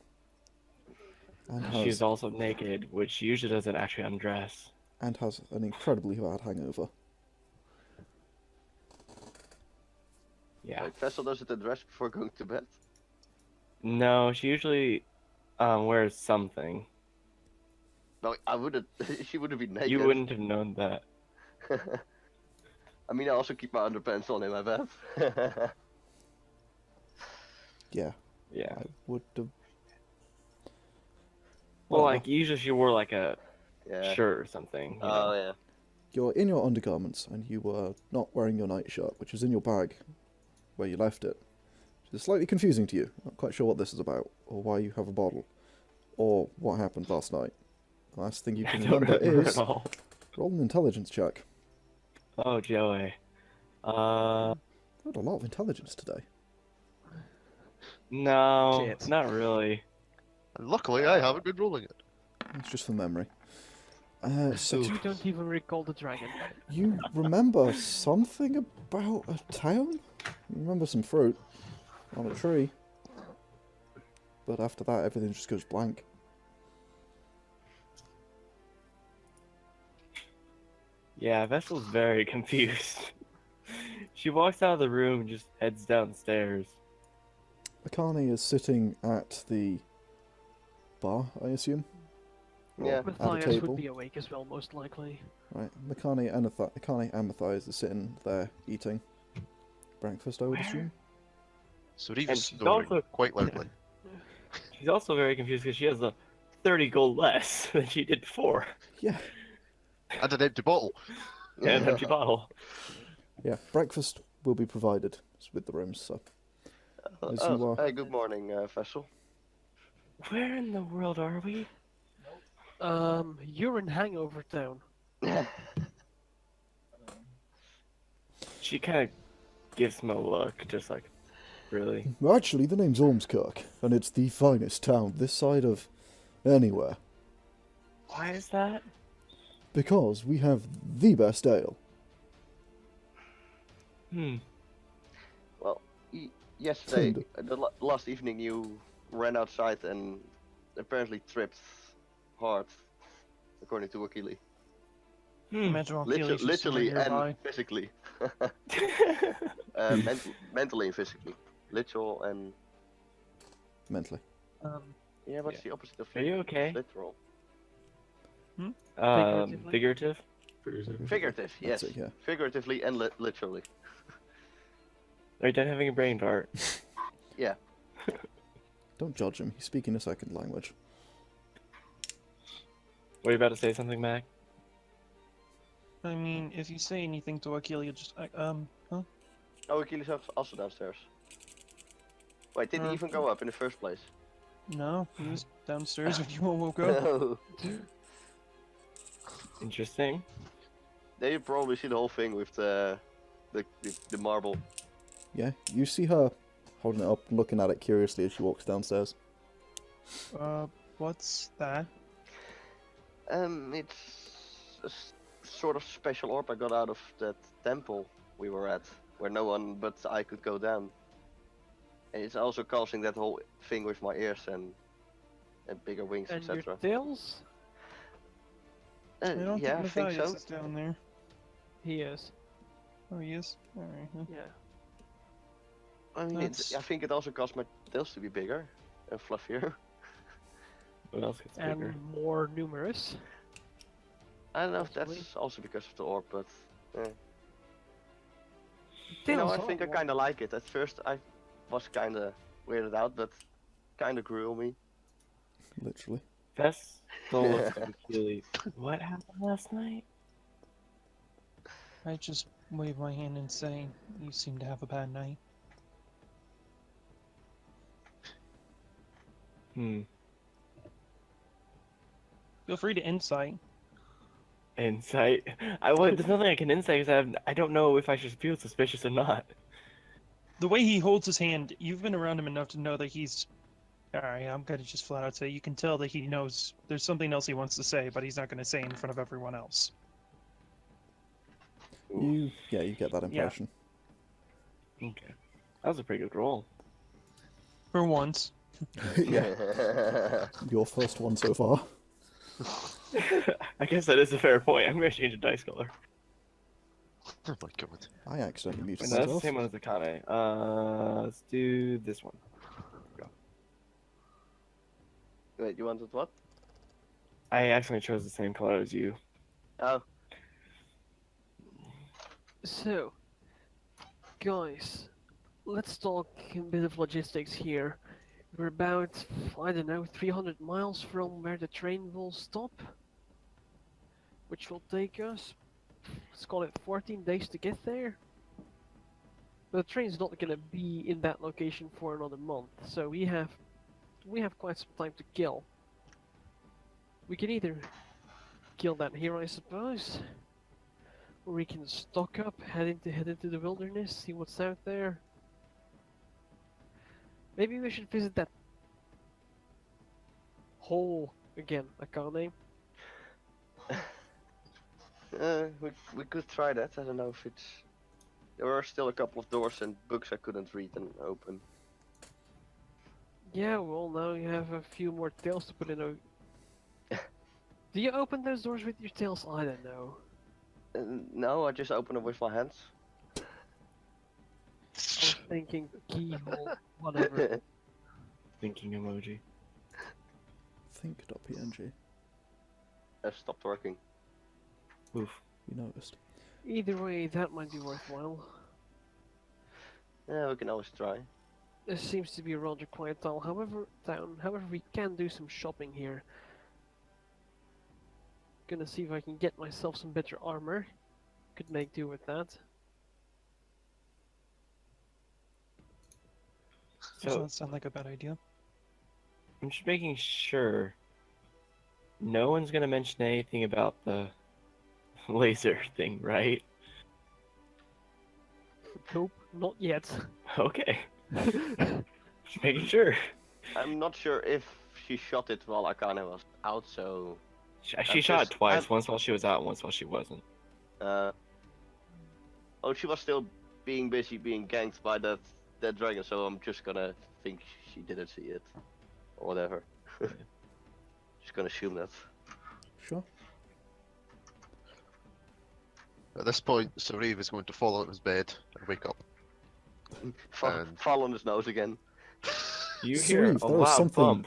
And She's also naked, which she usually doesn't actually undress. and has an incredibly bad hangover. Yeah. Like Vessel does it at rest before going to bed. No, she usually wears something. No, I wouldn't. She wouldn't be naked. You wouldn't have known that. I mean, I also keep my underpants on in my bed. Yeah, Yeah. I would have. Well, Well, like usually she wore like a Yeah. shirt or something. You Oh know? yeah. You're in your undergarments, and you were not wearing your nightshirt, which is in your bag, where you left it. Which is slightly confusing to you. Not quite sure what this is about, or why you have a bottle, or what happened last night. The last thing you I can don't remember remember is at all. roll an intelligence check. Oh, Joey. I had a lot of intelligence today. No, Shit. not really. And luckily, I haven't been rolling it. It's just for memory. So You don't even recall the dragon. you remember something about a town? You remember some fruit on a tree. But after that, everything just goes blank. Yeah, Vessel's very confused. She walks out of the room and just heads downstairs. Akane is sitting at the bar, I assume. Or Yeah. at a Mathias table. would be awake as well, most likely. Right, Akane and Mathias are sitting there eating breakfast, I would Where? assume. So Reeve And is she's snoring also- quite loudly. She's also very confused because she has a 30 gold less than she did before. Yeah, And an empty bottle. And an empty bottle. yeah. Breakfast will be provided with the rooms, so. As you are. Hey, good morning, Vessel. Where in the world are we? You're in Hangover Town. She kind of gives him a look, just like, really? Actually, the name's Ormskirk, and it's the finest town this side of anywhere. Why is that? Because we have the best ale. Well, yesterday, Kinda. last evening, you ran outside and apparently tripped hard, according to Wakili. Imagine Achilles just Literally somewhere and nearby. physically. Mentally and physically. Literal and... Mentally. Yeah, what's Yeah. the opposite of Are you okay? literal? Figuratively? Figurative? Figurative, yes. That's it, yeah. Figuratively and literally. Are you done having a brain fart? Yeah. Don't judge him, he's speaking a second language. Were you about to say something, Mac? I mean, if you say anything to Achilles, just huh? Oh, Wakili's also downstairs. Wait, did he even go up in the first place? No, he was downstairs when you all woke up. No. Interesting. Then you probably see the whole thing with the marble. Yeah, you see her holding it up, looking at it curiously as she walks downstairs. What's that? It's a sort of special orb I got out of that temple we were at, where no one but I could go down. And it's also causing that whole thing with my ears and bigger wings, And your etc. tails? I don't Yeah, I think think Mathias so. is down there. He is. Oh, he is? Alright. Huh. Yeah. I mean, That's- I think it also caused my tails to be bigger and fluffier. What else gets And bigger? more numerous. I don't know if Possibly. that's also because of the orb, but you Tails know, I are think I more- kind of like it. At first, I was kind of weirded out, but kind of grew on me. Literally. Vestel looks at Achilles. What happened last night? I just wave my hand and say, you seem to have a bad night. Hmm. Feel free to insight. Insight. There's nothing I can insight because I don't know if I should feel suspicious or not. The way he holds his hand, you've been around him enough to know that he's. Alright, I'm gonna just flat out say you can tell that he knows there's something else he wants to say, but he's not gonna say in front of everyone else. You get that impression. Okay. That was a pretty good roll. For once. Yeah, your first one so far. I guess that is a fair point. I'm gonna change the dice color. Oh my god. I accidentally muted And that's the myself. same one as Akane. Let's do this one. Wait, you wanted what? I accidentally chose the same color as you. Oh, So, guys, let's talk a bit of logistics here. We're about, I don't know, 300 miles from where the train will stop, which will take us, let's call it 14 days to get there. But the train's not going to be in that location for another month, so we have quite some time to kill. We can either kill that here, I suppose, or we can stock up, head into the wilderness, see what's out there. Maybe we should visit that hole again, Akane. we could try that. I don't know if it's. There were still a couple of doors and books I couldn't read and open. Yeah, well now you have a few more tails to put in. Do you open those doors with your tails? I don't know. No, I just open them with my hands. I was thinking keyhole, whatever. Thinking emoji. Think.png. It stopped working. Oof. You noticed. Either way, that might be worthwhile. Yeah, we can always try. This seems to be a rather quiet town. However, we can do some shopping here. Gonna see if I can get myself some better armor. Could make do with that. Does So that sound like a bad idea? I'm just making sure no one's gonna mention anything about the laser thing, right? Nope, not yet. Okay. Just making sure. I'm not sure if she shot it while Akane was out, so. She shot it twice. Once while she was out, once while she wasn't. Oh, she was still being busy being ganked by that dragon, so I'm just gonna think she didn't see it. Or whatever. Just gonna assume that. Sure. At this point, Sauriv is going to fall out of his bed and wake up. And- Fall on his nose again. You hear Sauriv, a there is loud something- thump.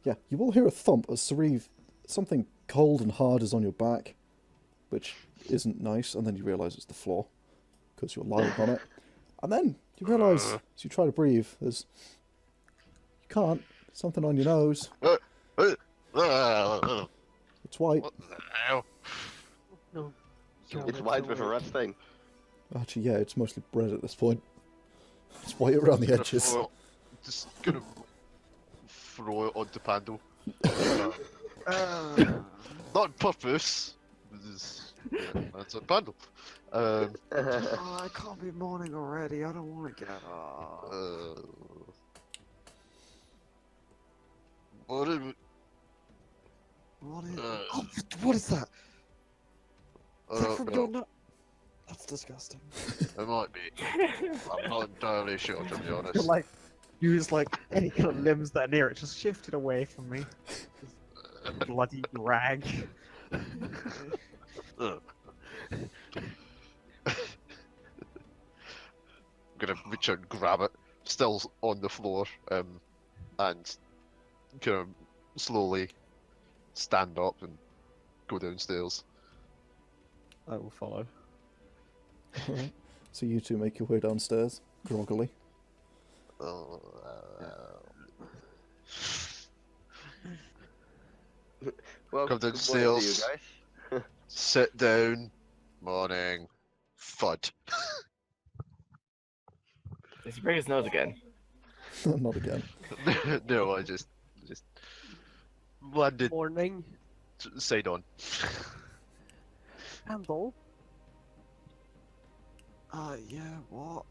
Yeah, you will hear a thump as Sauriv, something cold and hard is on your back, which isn't nice, and then you realise it's the floor, because you're lying on it. And then you realise, as you try to breathe, you can't, something on your nose, What it's white. the hell? No. It's white with a red stain. Actually, yeah, it's mostly red at this point. It's white around the edges. Well, just gonna throw it onto Pandal. Not on purpose. That's on Pandal. Oh, I can't be morning already. I don't want to get up. What is it? What is? Uh, Oh, what is that? I Is that don't from know. your nut? That's disgusting. It might be. I'm not entirely sure, to be honest. You're like, use like any kind of limbs that are near it just shifted away from me. Bloody rag. Ugh. I'm gonna reach out and grab it, still on the floor, and kind of slowly stand up and go downstairs. I will follow. Alright. So you two make your way downstairs, groggily. Well, Come good morning to downstairs. you guys. Sit down. Morning. Fud. Did he break his nose again? Not again. No, I just landed Morning. side on. Pandal, Yeah, what?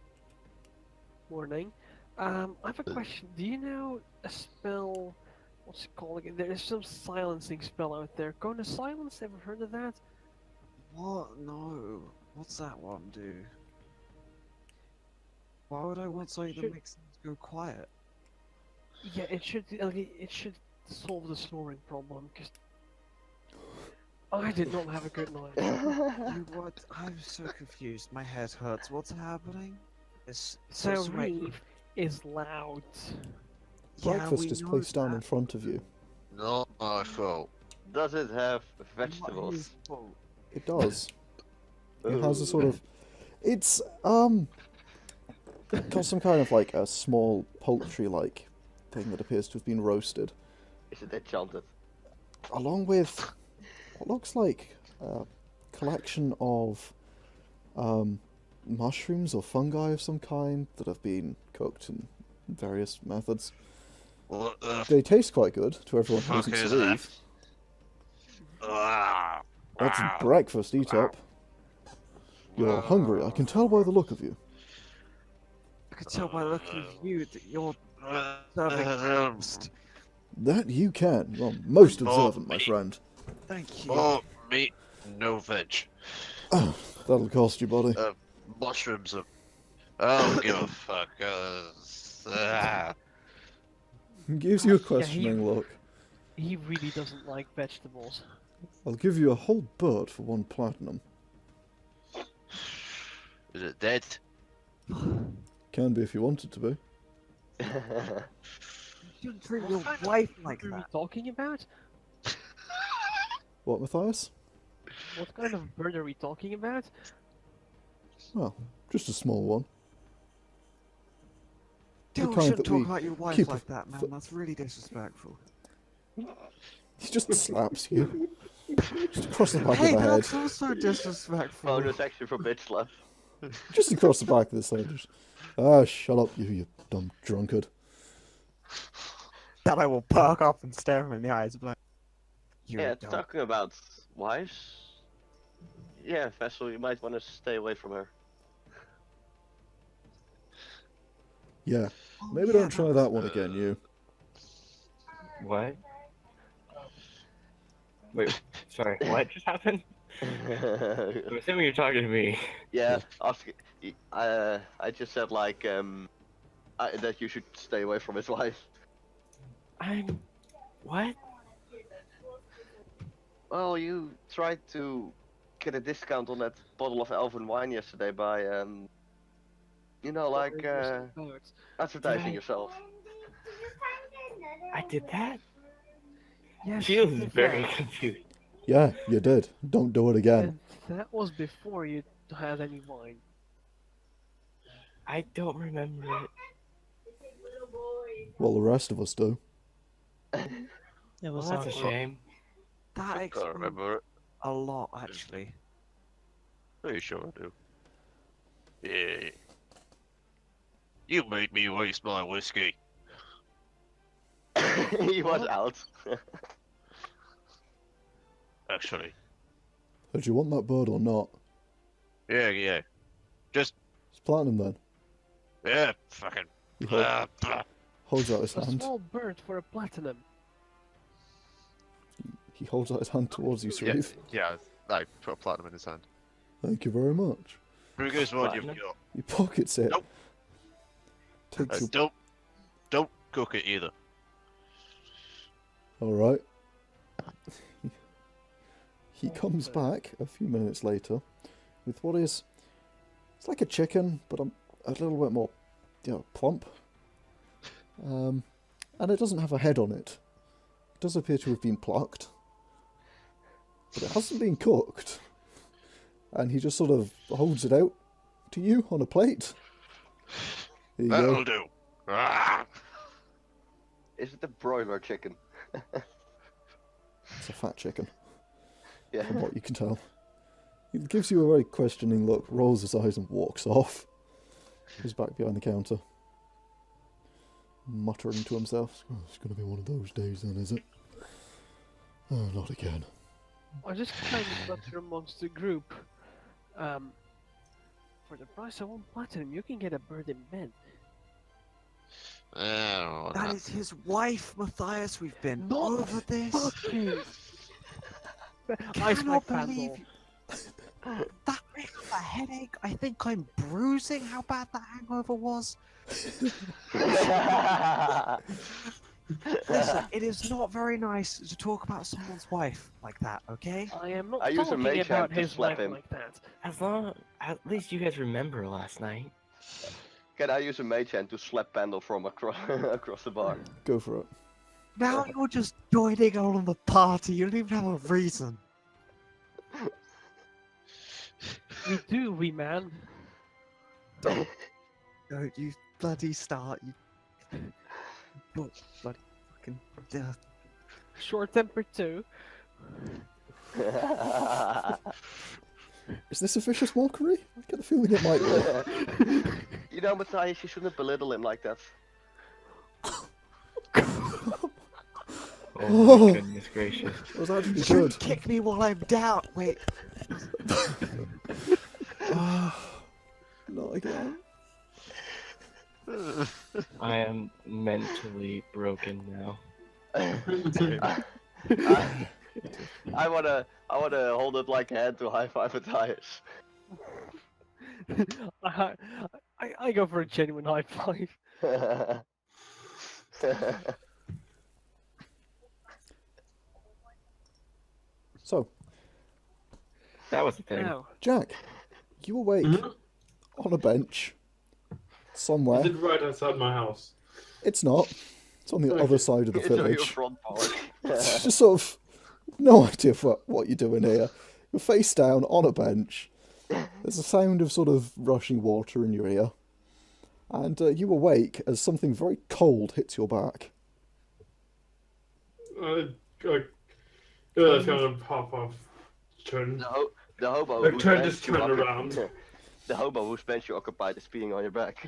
morning. I have a question. Do you know a spell? What's it called again? There is some silencing spell out there. Going to silence? Ever heard of that? What? No. What's that one do? Why would I want something that Should- makes things go quiet? Yeah, it should solve the snoring problem. Cause I did not have a good night. You what? I'm so confused. My head hurts. What's happening? It's Sauriv is loud. Breakfast is placed down in front of you. Not my fault. Does it have vegetables? It does. It has a sort of... It's, got some kind of, like, a small poultry-like thing that appears to have been roasted. Is it enchanted? Along with what looks like a collection of mushrooms or fungi of some kind that have been cooked in various methods. What the They taste quite good to everyone who fuck doesn't is believe. that? Ah, That's ah, breakfast, eat up. You're hungry, I can tell by the look of you. I could tell by looking at you that you're serving breakfast. That you can. You're most Oh, observant, my me. friend. Thank you. More meat, no veg. That'll cost you, buddy. Mushrooms are... I don't give a fuck. Gives you a Yeah, questioning look. He really doesn't like vegetables. I'll give you a whole bird for 1 platinum. Is it dead? Can be if you want it to be. You shouldn't treat your kind of wife like What are we that. talking about? What, Mathias? What kind of bird are we talking about? Well, just a small one. You kind shouldn't that talk we about your wife keep like that, man. That's really disrespectful. He just slaps you. Just across the back Hey, of the head. that's also disrespectful. Bonus action for bitch slap. Just across the back of the head. Ah, shut up, you dumb drunkard. That I will perk up and stare him in the eyes. Like, you Yeah, don't. talking about wives. Yeah, Vessel, you might want to stay away from her. Yeah. Oh, Maybe yeah, don't try that one again, you. What? Wait, sorry, what just happened? I'm assuming you're talking to me. Yeah, I just said like that you should stay away from his wife. I'm... What? Well, you tried to get a discount on that bottle of elven wine yesterday by you know, like advertising Right. yourself. I did that? Yeah, She she was did very that. confused. Yeah, you did. Don't do it again. And that was before you had any wine. I don't remember it. Well, the rest of us do. It Well, was that's a awkward. shame. That I can't explains remember it. a lot, actually. Pretty sure I do. Yeah. You made me waste my whiskey. He was out. Actually. Do you want that bird or not? Yeah. Just, It's platinum then. yeah, fucking... He holds out his A hand. small bird for a platinum. He holds out his hand towards you, Yeah, Sauriv. yeah, I put a platinum in his hand. Thank you very much. Biggest one you've Platinum? got. He pockets it. Nope. Takes your... Don't cook it either. Alright. He comes back a few minutes later with what is... It's like a chicken, but a little bit more, plump. And it doesn't have a head on it. It does appear to have been plucked. But it hasn't been cooked. And he just sort of holds it out to you on a plate. There you That'll go. do. Ah! Is it a broiler chicken? It's a fat chicken, Yeah. from what you can tell. He gives you a very questioning look, rolls his eyes and walks off. He's back behind the counter. Muttering to himself. Oh, it's going to be one of those days then, is it? Oh, not again. I just kind of mutter amongst the group. For the price of 1 platinum, you can get a bird in bed. I don't know. That is his wife, Matthias. We've been Not over this. Fuck you! I Ice cannot Pack believe Pandal. you. That makes a headache. I think I'm bruising how bad that hangover was. Listen, it is not very nice to talk about someone's wife like that, okay? I am not I use a talking mage hand about to his slap wife him. like that. At least you guys remember last night. Can I use a mage hand to slap Pandal from across across the bar? Go for it. Now you're just joining on the party. You don't even have a reason. We do, we man. Don't you bloody start. You bloody fucking. Short tempered too. Is this a vicious mockery? I get the feeling it might be. You know, Matthias, you shouldn't belittle him like that. Oh my goodness gracious. That was actually You good. shouldn't kick me while I'm down. Wait. Not again. I am mentally broken now. I wanna hold it like a hand to high five Matthias. I go for a genuine high five. So, That was the thing. Now, Jack, you awake on a bench I somewhere. did right outside my house. It's not. It's on the other side of the It's on your village. front part. It's just sort of no idea what you're doing here. You're face down on a bench. There's a sound of sort of rushing water in your ear. And you awake as something very cold hits your back. That's gonna pop off. Turn. The hobo Like, whose turn bench this you turn occup- around. The hobo whose bench you occupied is peeing on your back.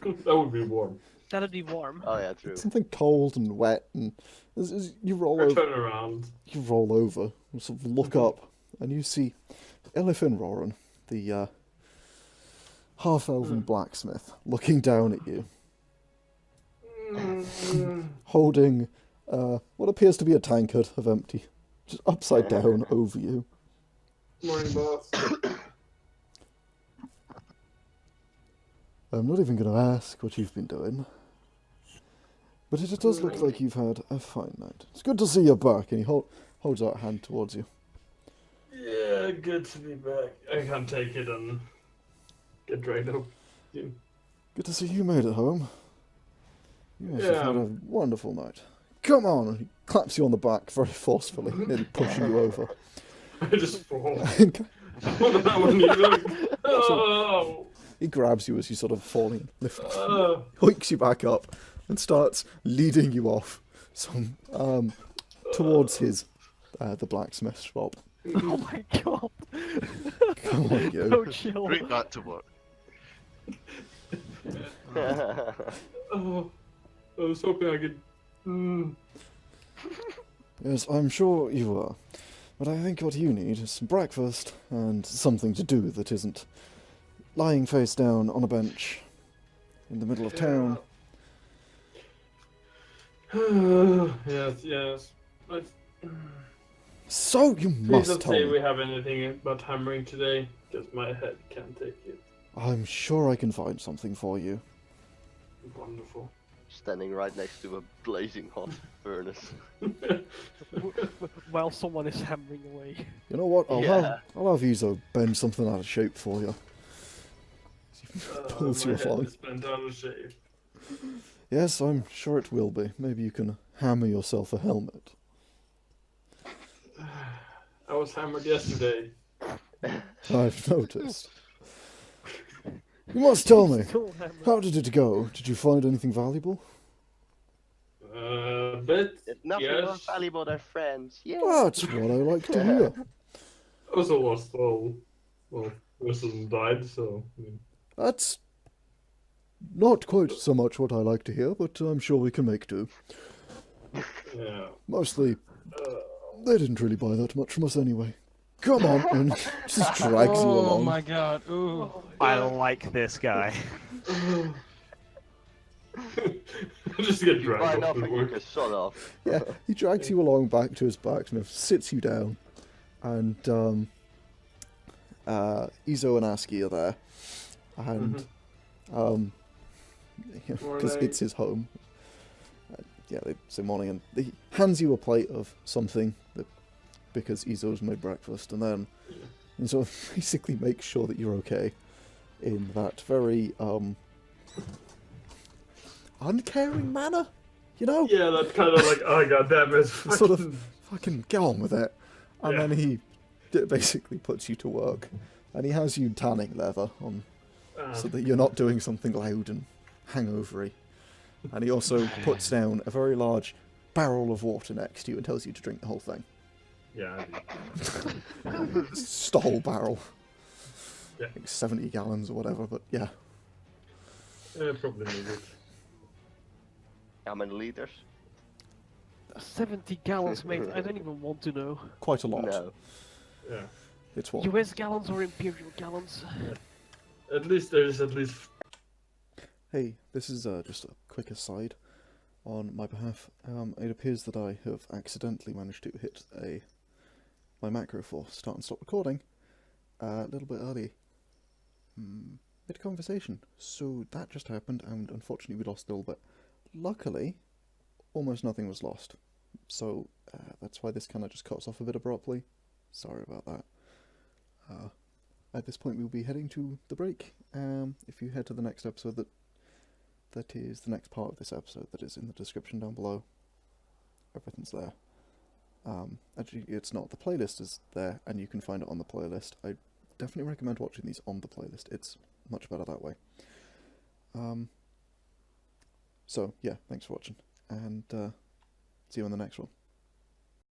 That would be warm. that'd be warm. Oh yeah, true. Something cold and wet, and as you roll I over, turn around. and sort of look up, and you see Elifin Roran, the half-elven blacksmith, looking down at you, holding what appears to be a tankard of empty, just upside down over you. Morning, boss. I'm not even going to ask what you've been doing, but it does look like you've had a fine night. It's good to see you back, and he holds out a hand towards you. Yeah, good to be back. I can't take it and get dragged up. Good to see you made it home. You must have Yeah. had a wonderful night. Come on! And he claps you on the back very forcefully, nearly pushing you over. I just fall. That wasn't even. Oh. He grabs you as you sort of falling, hoiks you back up, and starts leading you off towards the blacksmith shop. Oh my god. Come on, you. No chill. Bring that to work. Oh, I was hoping I could. Yes, I'm sure you are. But I think what you need is some breakfast and something to do that isn't lying face down on a bench in the middle of town. Yes. But, So you please must don't tell say me. we have anything about hammering today, because my head can't take it. I'm sure I can find something for you. Wonderful. Standing right next to a blazing hot furnace. While someone is hammering away. You know what? I'll Yeah. have Izo bend something out of shape for you. Pulls My you head along. is bent out of shape. Yes, I'm sure it will be. Maybe you can hammer yourself a helmet. I was hammered yesterday. I've noticed. You must tell me. Still hammering. How did it go? Did you find anything valuable? But It's nothing more yes. valuable than friends. Yeah. That's what I like to hear. I also lost all. Well, Whistle died, so. That's not quite so much what I like to hear, but I'm sure we can make do. Yeah. Mostly, They didn't really buy that much from us anyway. Come on, and just drags you Oh along. my god. Ooh. I like this guy. Just get You buy dragged off the nothing, you work. can shut off. Yeah, he drags you along back to his back, kind of sits you down, and Izo and Aski are there, and because Morning. it's his home. Yeah, they say morning, and he hands you a plate of something because Izo's made breakfast, and then he sort of basically makes sure that you're okay in that very uncaring manner, you know? Yeah, that's kind of like, oh god, that is Sort of fucking get on with it. And Yeah. then he basically puts you to work, and he has you tanning leather on so that you're not doing something loud and hangovery. And he also puts down a very large barrel of water next to you and tells you to drink the whole thing. Yeah, I do. It's the whole barrel. Yeah. Like 70 gallons or whatever, but yeah. Probably need it. How many liters? 70 gallons, mate. I don't even want to know. Quite a lot. No. Yeah. It's what? US gallons or imperial gallons? At least there's at least. Hey, this is just a quick aside on my behalf. It appears that I have accidentally managed to hit my macro for start and stop recording a little bit early. Mid-conversation. So that just happened, and unfortunately we lost a little bit. Luckily, almost nothing was lost. So that's why this kind of just cuts off a bit abruptly. Sorry about that. At this point we'll be heading to the break. If you head to the next episode that is the next part of this episode that is in the description down below. Everything's there. Actually, it's not. The playlist is there, and you can find it on the playlist. I definitely recommend watching these on the playlist. It's much better that way. So, yeah, thanks for watching, and see you on the next one.